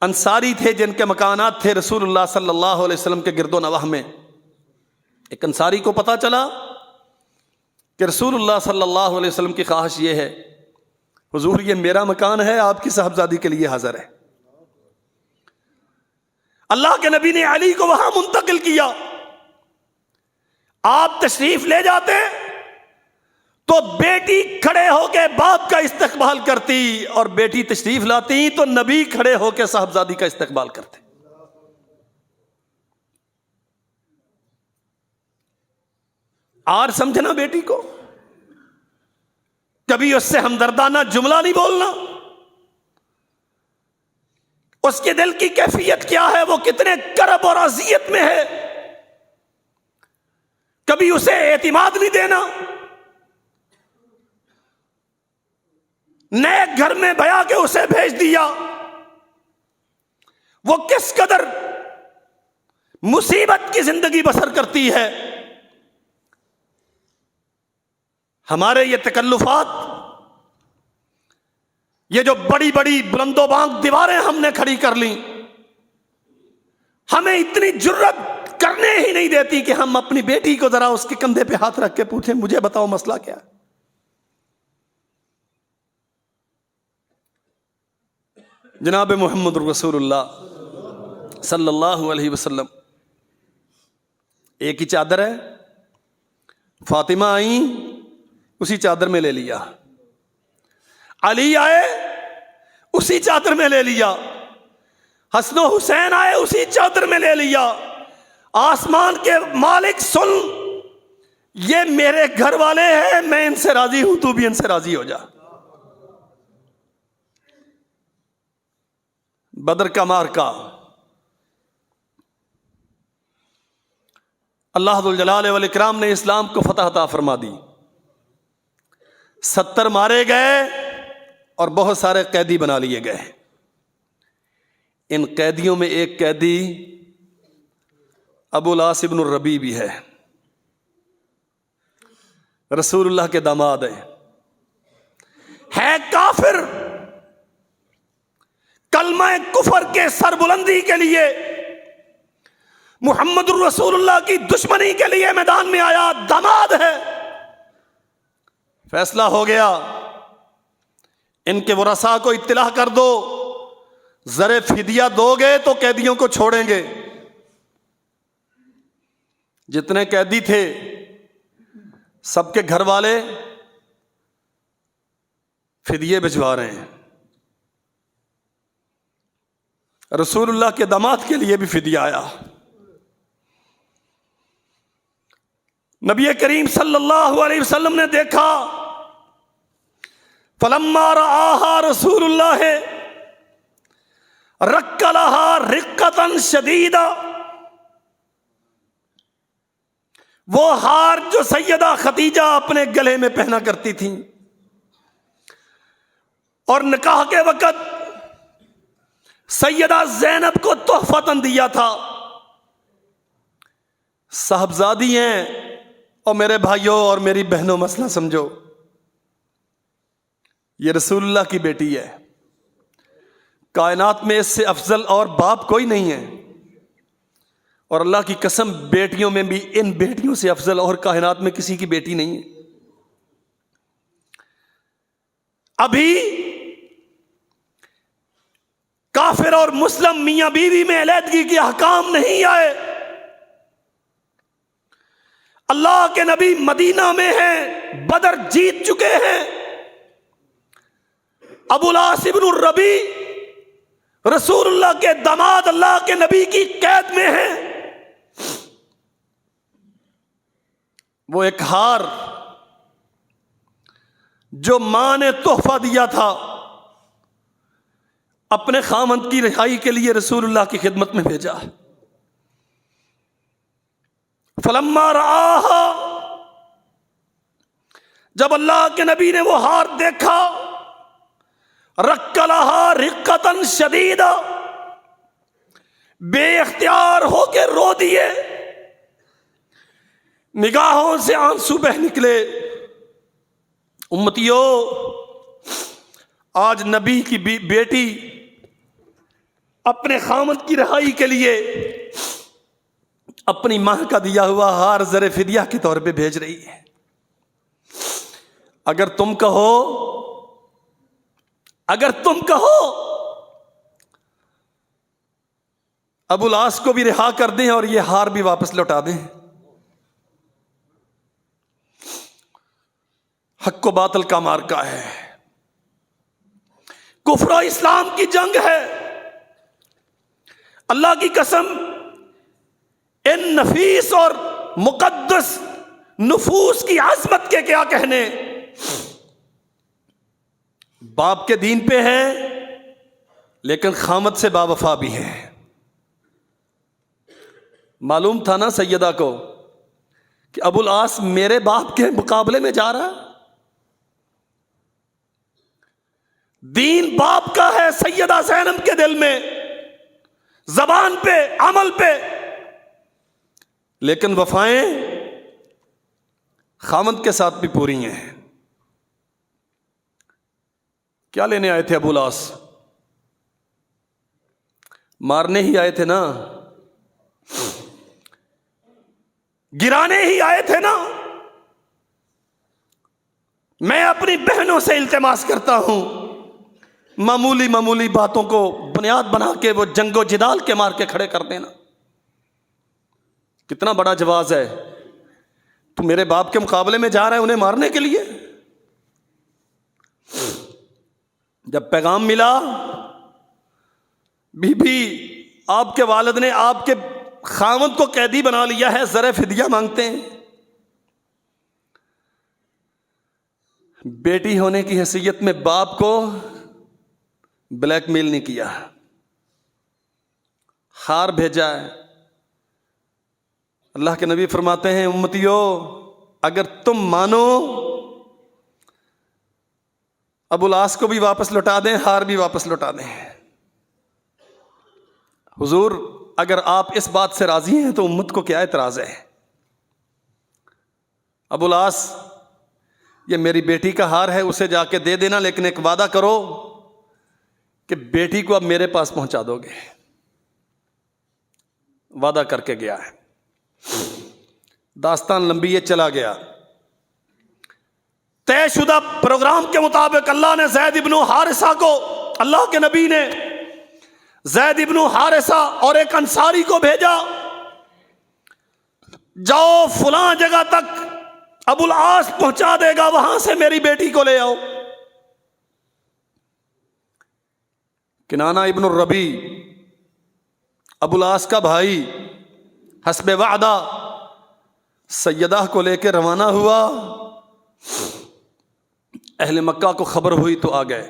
انصاری تھے جن کے مکانات تھے رسول اللہ صلی اللہ علیہ وسلم کے گرد و نواح میں۔ ایک انصاری کو پتا چلا کہ رسول اللہ صلی اللہ علیہ وسلم کی خواہش یہ ہے، حضور یہ میرا مکان ہے، آپ کی صاحبزادی کے لیے حاضر ہے۔ اللہ کے نبی نے علی کو وہاں منتقل کیا۔ آپ تشریف لے جاتے تو بیٹی کھڑے ہو کے باپ کا استقبال کرتی، اور بیٹی تشریف لاتی تو نبی کھڑے ہو کے صاحبزادی کا استقبال کرتے۔ آر سمجھنا بیٹی کو، کبھی اس سے ہمدردانہ جملہ نہیں بولنا۔ اس کے دل کی کیفیت کیا ہے، وہ کتنے کرب اور اذیت میں ہے، کبھی اسے اعتماد نہیں دینا۔ نئے گھر میں بیا کے اسے بھیج دیا، وہ کس قدر مصیبت کی زندگی بسر کرتی ہے۔ ہمارے یہ تکلفات، یہ جو بڑی بڑی بلند و بانگ دیواریں ہم نے کھڑی کر لیں، ہمیں اتنی جرت کرنے ہی نہیں دیتی کہ ہم اپنی بیٹی کو ذرا اس کے کندھے پہ ہاتھ رکھ کے پوچھیں مجھے بتاؤ مسئلہ کیا ہے۔ جناب محمد رسول اللہ صلی اللہ علیہ وسلم ایک ہی چادر ہے، فاطمہ آئیں اسی چادر میں لے لیا، علی آئے اسی چادر میں لے لیا، حسن و حسین آئے اسی چادر میں لے لیا۔ آسمان کے مالک سن، یہ میرے گھر والے ہیں، میں ان سے راضی ہوں، تو بھی ان سے راضی ہو جا۔ بدر کا معرکہ، اللہ ذوالجلال والاکرام نے اسلام کو فتح عطا فرما دی، 70 مارے گئے اور بہت سارے قیدی بنا لیے گئے۔ ان قیدیوں میں ایک قیدی ابو العاص ابن الربیع بھی ہے، رسول اللہ کے داماد ہے کافر، کلمہ کفر کے سر بلندی کے لیے، محمد الرسول اللہ کی دشمنی کے لیے میدان میں آیا، داماد ہے۔ فیصلہ ہو گیا، ان کے ورثاء کو اطلاع کر دو، زر فدیہ دو گے تو قیدیوں کو چھوڑیں گے۔ جتنے قیدی تھے سب کے گھر والے فدیے بھجوا رہے ہیں، رسول اللہ کے داماد کے لیے بھی فدیہ آیا۔ نبی کریم صلی اللہ علیہ وسلم نے دیکھا، فلما رآہا رسول اللہ رق لہا رقۃ شدیدہ، وہ ہار جو سیدہ خدیجہ اپنے گلے میں پہنا کرتی تھیں اور نکاح کے وقت سیدہ زینب کو تحفتاً دیا تھا، صاحبزادی ہیں، اور میرے بھائیوں اور میری بہنوں مسئلہ سمجھو، یہ رسول اللہ کی بیٹی ہے، کائنات میں اس سے افضل اور باپ کوئی نہیں ہے، اور اللہ کی قسم بیٹیوں میں بھی ان بیٹیوں سے افضل اور کائنات میں کسی کی بیٹی نہیں ہے۔ ابھی کافر اور مسلم میاں بیوی میں علیحدگی کے احکام نہیں آئے، اللہ کے نبی مدینہ میں ہیں، بدر جیت چکے ہیں، ابو العاص ابن الربیع رسول اللہ کے داماد اللہ کے نبی کی قید میں ہیں۔ وہ ایک ہار جو ماں نے تحفہ دیا تھا اپنے خامند کی رہائی کے لیے رسول اللہ کی خدمت میں بھیجا۔ فلما رآہا، جب اللہ کے نبی نے وہ ہار دیکھا، رق لہا رقۃ شدیدہ، بے اختیار ہو کے رو دیے، نگاہوں سے آنسو بہ نکلے۔ امتیو، آج نبی کی بیٹی اپنے خامد کی رہائی کے لیے اپنی ماں کا دیا ہوا ہار زر فدیہ کے طور پہ بھیج رہی ہے۔ اگر تم کہو ابو العاص کو بھی رہا کر دیں اور یہ ہار بھی واپس لوٹا دیں، حق و باطل کا معرکہ ہے، کفر و اسلام کی جنگ ہے۔ اللہ کی قسم، ان نفیس اور مقدس نفوس کی عظمت کے کیا کہنے، باپ کے دین پہ ہے لیکن خامد سے باوفا بھی ہے۔ معلوم تھا نا سیدہ کو کہ ابو العاص میرے باپ کے مقابلے میں جا رہا، دین باپ کا ہے سیدہ زینب کے دل میں، زبان پہ، عمل پہ، لیکن وفائیں خامد کے ساتھ بھی پوری ہیں۔ کیا لینے آئے تھے ابو العاص؟ مارنے ہی آئے تھے نا، گرانے ہی آئے تھے نا۔ میں اپنی بہنوں سے التماس کرتا ہوں، معمولی معمولی باتوں کو بنیاد بنا کے وہ جنگ و جدال کے مار کے کھڑے کر دینا. کتنا بڑا جواز ہے. تو میرے باپ کے مقابلے میں جا رہا ہے انہیں مارنے کے لیے. جب پیغام ملا بی بی آپ کے والد نے آپ کے خاوند کو قیدی بنا لیا ہے, زر فدیہ مانگتے ہیں. بیٹی ہونے کی حیثیت میں باپ کو بلیک میل نہیں کیا, ہار بھیجا ہے. اللہ کے نبی فرماتے ہیں امتیو اگر تم مانو ابو العاص کو بھی واپس لوٹا دیں, ہار بھی واپس لوٹا دیں. حضور اگر آپ اس بات سے راضی ہیں تو امت کو کیا اعتراض ہے. ابو العاص یہ میری بیٹی کا ہار ہے, اسے جا کے دے دینا, لیکن ایک وعدہ کرو کہ بیٹی کو اب میرے پاس پہنچا دو گے. وعدہ کر کے گیا ہے. داستان لمبی ہے, چلا گیا. طے شدہ پروگرام کے مطابق اللہ نے زید ابن حارثہ کو, اللہ کے نبی نے زید ابن حارثہ اور ایک انصاری کو بھیجا, جاؤ فلاں جگہ تک ابو العاص پہنچا دے گا, وہاں سے میری بیٹی کو لے آؤ. کنانہ ابن الربی ابو العاص کا بھائی حسب وعدہ سیدہ کو لے کے روانہ ہوا. اہل مکہ کو خبر ہوئی تو آ گئے,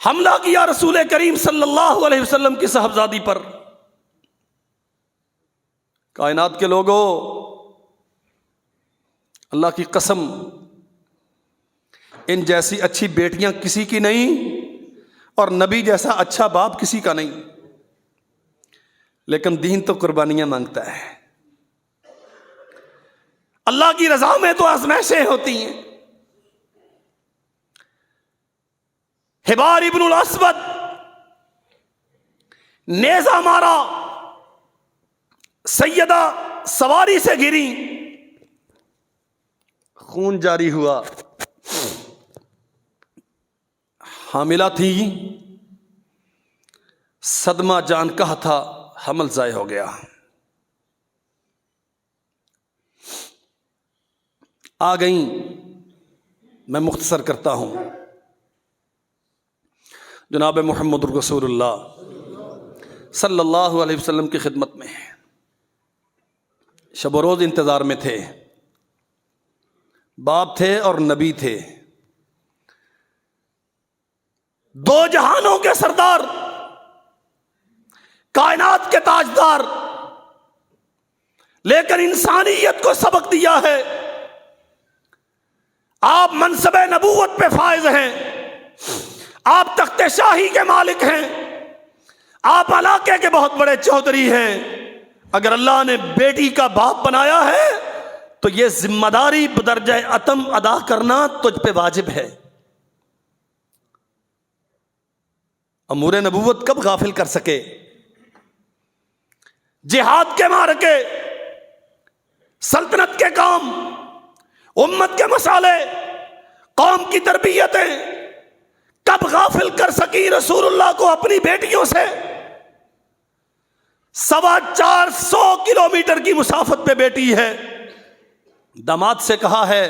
حملہ کیا رسول کریم صلی اللہ علیہ وسلم کی صاحبزادی پر. کائنات کے لوگوں, اللہ کی قسم ان جیسی اچھی بیٹیاں کسی کی نہیں اور نبی جیسا اچھا باپ کسی کا نہیں, لیکن دین تو قربانیاں مانگتا ہے. اللہ کی رضا میں تو آزمائشیں ہوتی ہیں. حبار ابن الاسود نیزہ مارا, سیدہ سواری سے گری, خون جاری ہوا. حاملہ تھی, صدمہ جان کا تھا, حمل ضائع ہو گیا. آ گئیں, میں مختصر کرتا ہوں. جناب محمد رسول اللہ صلی اللہ علیہ وسلم کی خدمت میں شب و روز انتظار میں تھے. باپ تھے اور نبی تھے, دو جہانوں کے سردار, کائنات کے تاجدار, لیکن انسانیت کو سبق دیا ہے. آپ منصب نبوت پہ فائز ہیں, آپ تخت شاہی کے مالک ہیں, آپ علاقے کے بہت بڑے چودھری ہیں. اگر اللہ نے بیٹی کا باپ بنایا ہے تو یہ ذمہ داری بدرجہ اتم ادا کرنا تجھ پہ واجب ہے. امور نبوت کب غافل کر سکے؟ جہاد کے مارکے, سلطنت کے کام, امت کے مسالے, قوم کی تربیتیں کب غافل کر سکی رسول اللہ کو اپنی بیٹیوں سے؟ 450 کلومیٹر کی مسافت پہ بیٹی ہے. داماد سے کہا ہے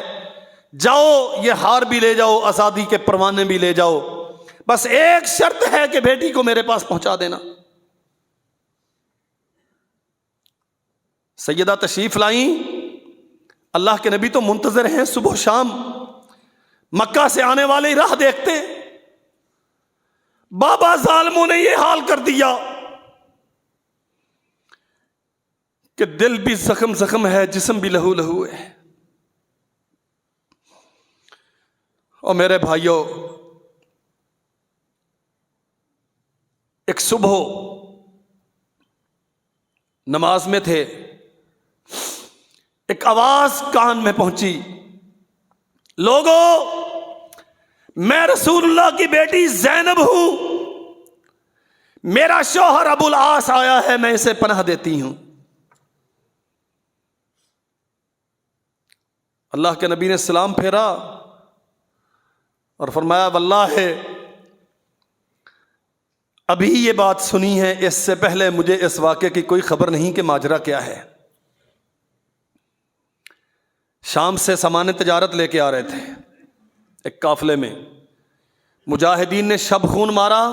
جاؤ یہ ہار بھی لے جاؤ, آزادی کے پروانے بھی لے جاؤ, بس ایک شرط ہے کہ بیٹی کو میرے پاس پہنچا دینا. سیدہ تشریف لائیں, اللہ کے نبی تو منتظر ہیں, صبح و شام مکہ سے آنے والے راہ دیکھتے. بابا ظالموں نے یہ حال کر دیا کہ دل بھی زخم زخم ہے, جسم بھی لہو لہو ہے. اور میرے بھائیوں, ایک صبح نماز میں تھے, ایک آواز کان میں پہنچی, لوگوں میں رسول اللہ کی بیٹی زینب ہوں, میرا شوہر ابو العاص آیا ہے, میں اسے پناہ دیتی ہوں. اللہ کے نبی نے سلام پھیرا, اور فرمایا واللہ ابھی یہ بات سنی ہے، اس سے پہلے مجھے اس واقعے کی کوئی خبر نہیں کہ ماجرا کیا ہے۔ شام سے سامان تجارت لے کے آ رہے تھے ایک قافلے میں، مجاہدین نے شب خون مارا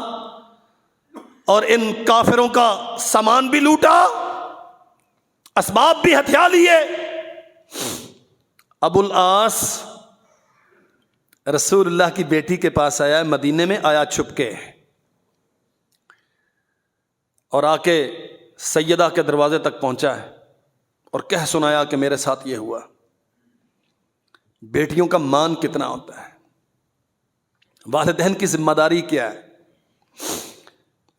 اور ان کافروں کا سامان بھی لوٹا، اسباب بھی ہتھیا لیے۔ ابو العاص رسول اللہ کی بیٹی کے پاس آیا، مدینے میں آیا چھپ کے، اور آ کے سیدہ کے دروازے تک پہنچا ہے اور کہہ سنایا کہ میرے ساتھ یہ ہوا۔ بیٹیوں کا مان کتنا ہوتا ہے، والدین کی ذمہ داری کیا ہے۔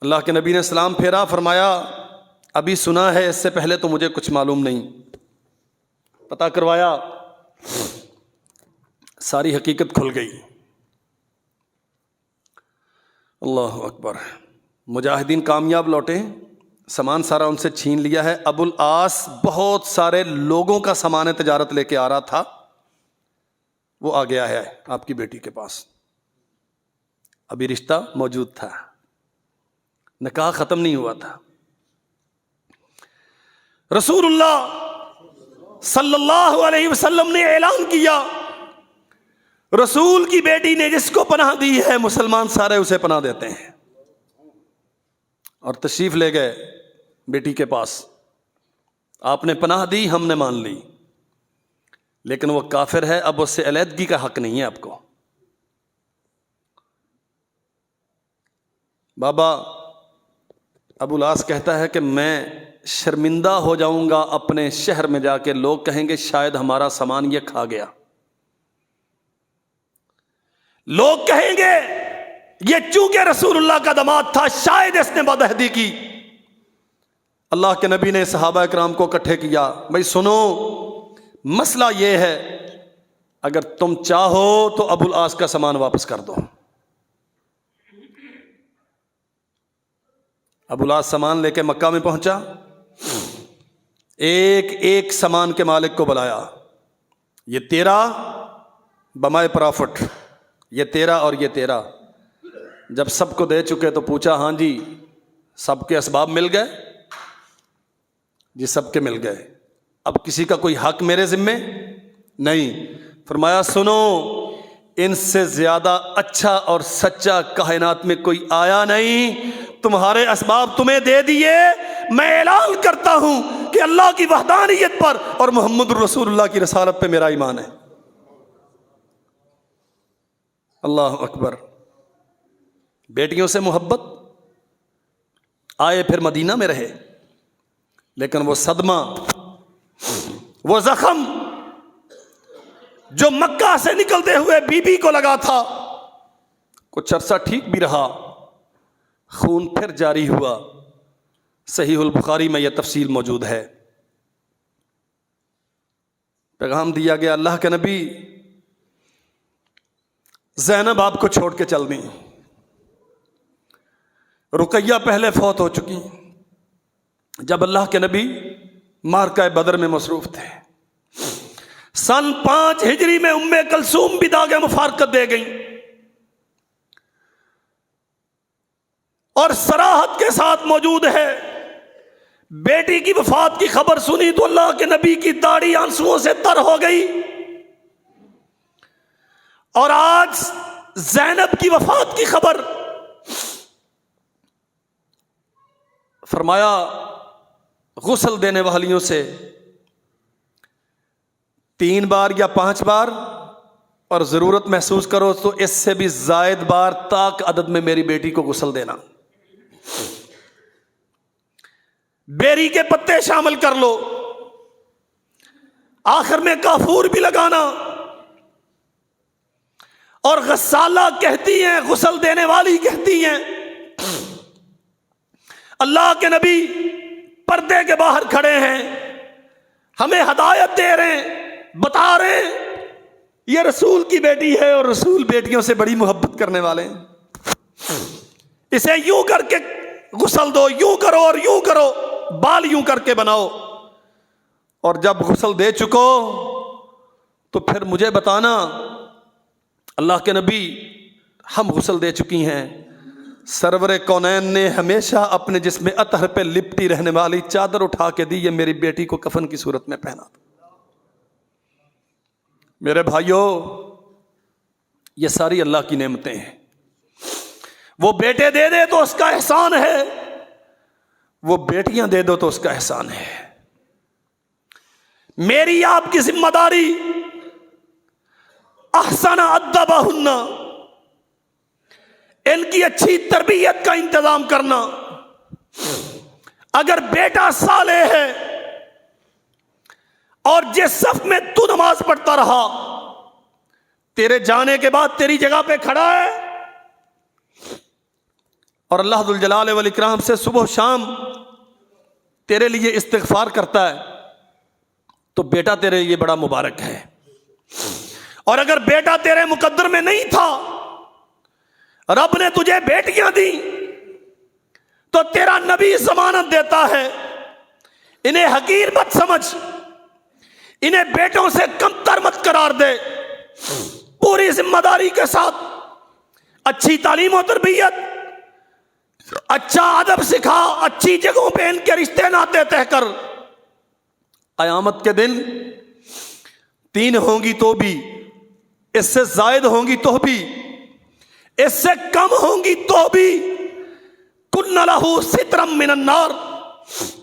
اللہ کے نبی نے سلام پھیرا، فرمایا ابھی سنا ہے، اس سے پہلے تو مجھے کچھ معلوم نہیں۔ پتہ کروایا، ساری حقیقت کھل گئی۔ اللہ اکبر۔ مجاہدین کامیاب لوٹے، سامان سارا ان سے چھین لیا ہے۔ ابو العاص بہت سارے لوگوں کا سامان تجارت لے کے آ رہا تھا، وہ آ گیا ہے آپ کی بیٹی کے پاس۔ ابھی رشتہ موجود تھا، نکاح ختم نہیں ہوا تھا۔ رسول اللہ صلی اللہ علیہ وسلم نے اعلان کیا، رسول کی بیٹی نے جس کو پناہ دی ہے مسلمان سارے اسے پناہ دیتے ہیں، اور تشریف لے گئے بیٹی کے پاس۔ آپ نے پناہ دی، ہم نے مان لی، لیکن وہ کافر ہے، اب اس سے علیحدگی کا حق نہیں ہے آپ کو۔ بابا ابو العاص کہتا ہے کہ میں شرمندہ ہو جاؤں گا اپنے شہر میں جا کے، لوگ کہیں گے شاید ہمارا سامان یہ کھا گیا، لوگ کہیں گے یہ چونکہ رسول اللہ کا داماد تھا شاید اس نے بدعہدی کی۔ اللہ کے نبی نے صحابہ کرام کو اکٹھے کیا، بھائی سنو، مسئلہ یہ ہے، اگر تم چاہو تو ابو العاص کا سامان واپس کر دو۔ ابو العاص سامان لے کے مکہ میں پہنچا، ایک ایک سامان کے مالک کو بلایا، یہ تیرا بمائے پرافٹ، یہ تیرا اور یہ تیرا۔ جب سب کو دے چکے تو پوچھا ہاں جی سب کے اسباب مل گئے؟ جی سب کے مل گئے، اب کسی کا کوئی حق میرے ذمے نہیں۔ فرمایا سنو، ان سے زیادہ اچھا اور سچا کائنات میں کوئی آیا نہیں، تمہارے اسباب تمہیں دے دیے، میں اعلان کرتا ہوں کہ اللہ کی وحدانیت پر اور محمد رسول اللہ کی رسالت پہ میرا ایمان ہے۔ اللہ اکبر۔ بیٹیوں سے محبت، آئے پھر مدینہ میں رہے، لیکن وہ صدمہ، وہ زخم جو مکہ سے نکلتے ہوئے بی بی کو لگا تھا، کچھ عرصہ ٹھیک بھی رہا، خون پھر جاری ہوا۔ صحیح البخاری میں یہ تفصیل موجود ہے۔ پیغام دیا گیا، اللہ کے نبی زینب آپ کو چھوڑ کے چل دیں، رقیہ پہلے فوت ہو چکی جب اللہ کے نبی معرکہ بدر میں مصروف تھے۔ سن 5 ہجری میں ام کلثوم بھی داغ مفارقت دے گئیں، اور صراحت کے ساتھ موجود ہے، بیٹی کی وفات کی خبر سنی تو اللہ کے نبی کی داڑھی آنسوؤں سے تر ہو گئی، اور آج زینب کی وفات کی خبر، فرمایا غسل دینے والیوں سے 3 بار یا 5 بار، اور ضرورت محسوس کرو تو اس سے بھی زائد بار طاق عدد میں میری بیٹی کو غسل دینا۔ بیری کے پتے شامل کر لو، آخر میں کافور بھی لگانا۔ اور غسالہ کہتی ہیں، غسل دینے والی کہتی ہیں، اللہ کے نبی پردے کے باہر کھڑے ہیں، ہمیں ہدایت دے رہے ہیں، بتا رہے ہیں یہ رسول کی بیٹی ہے اور رسول بیٹیوں سے بڑی محبت کرنے والے ہیں، اسے یوں کر کے غسل دو، یوں کرو اور یوں کرو، بال یوں کر کے بناؤ، اور جب غسل دے چکو تو پھر مجھے بتانا اللہ کے نبی ہم غسل دے چکی ہیں، سرور کونین نے ہمیشہ اپنے جسم اطہر پہ لپٹی رہنے والی چادر اٹھا کے دی، یہ میری بیٹی کو کفن کی صورت میں پہنا دو۔ میرے بھائیوں، یہ ساری اللہ کی نعمتیں ہیں۔ وہ بیٹے دے دے تو اس کا احسان ہے، وہ بیٹیاں دے دو تو اس کا احسان ہے۔ میری آپ کی ذمہ داری احسن ادبہن، ان کی اچھی تربیت کا انتظام کرنا۔ اگر بیٹا صالح ہے اور جس صف میں تو نماز پڑھتا رہا تیرے جانے کے بعد تیری جگہ پہ کھڑا ہے اور اللہ ذوالجلال والاکرام سے صبح و شام تیرے لیے استغفار کرتا ہے تو بیٹا تیرے لیے بڑا مبارک ہے۔ اور اگر بیٹا تیرے مقدر میں نہیں تھا، رب نے تجھے بیٹیاں دی تو تیرا نبی ضمانت دیتا ہے، انہیں حقیر مت سمجھ، انہیں بیٹوں سے کمتر مت قرار دے، پوری ذمہ داری کے ساتھ اچھی تعلیم و تربیت، اچھا ادب سکھا، اچھی جگہوں پہ ان کے رشتے ناطے طے کر۔ قیامت کے دن 3 ہوں گی تو بھی، اس سے زائد ہوں گی تو بھی، اس سے کم ہوں گی تو بھی، کن لہ سترم من النار،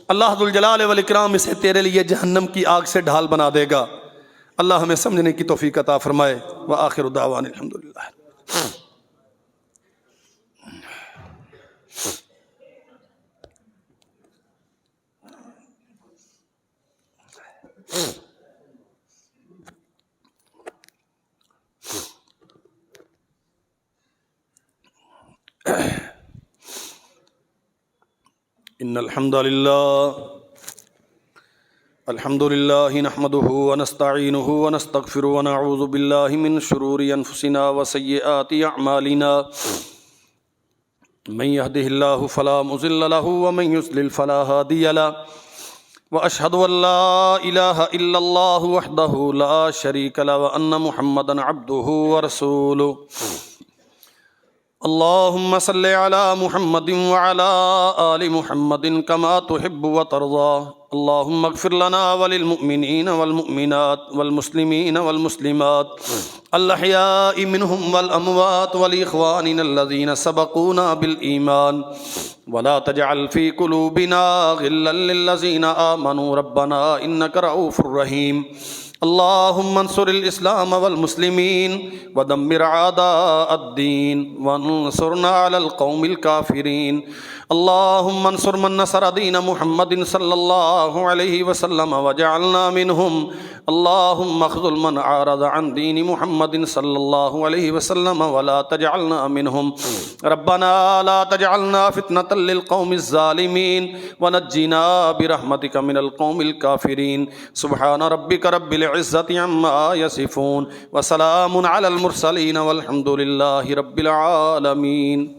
اللہ ذوالجلال والاکرام اسے تیرے لیے جہنم کی آگ سے ڈھال بنا دے گا۔ اللہ ہمیں سمجھنے کی توفیق عطا فرمائے۔ وآخر دعوانا الحمدللہ۔ ان الحمد للہ نحمده ونستعینه ونستغفره ونعوذ باللہ من شرور انفسنا وسیئات اعمالنا، من يهده الله فلا مضل له ومن يضلل فلا هادي له، واشهد ان لا اله الا الله وحده لا شريك له وان محمدا عبده ورسوله۔ اللهم صل على محمد وعلى آل محمد كما تحب وترضى، اللهم اغفر لنا وللمؤمنين والمؤمنات والمسلمين والمسلمات الأحياء منهم والأموات ولإخواننا الذين سبقونا بالإيمان، ولا تجعل في قلوبنا غلا للذين آمنوا ربنا إنك رؤوف رحيم۔ اللهم انصر الاسلام والمسلمين ودمر اعداء الدين وانصرنا على القوم الكافرين۔ اللهم انصر من نصر دين محمد صلى الله عليه وسلم وجعلنا منهم، اللهم اخذل من عارض عن دين محمد صلى الله عليه وسلم ولا تجعلنا منهم، ربنا لا تجعلنا فتنة للقوم الظالمين ونجنا برحمتك من القوم الكافرين۔ سبحان ربك رب العزة عما يصفون وسلام على المرسلين والحمد لله رب العالمين۔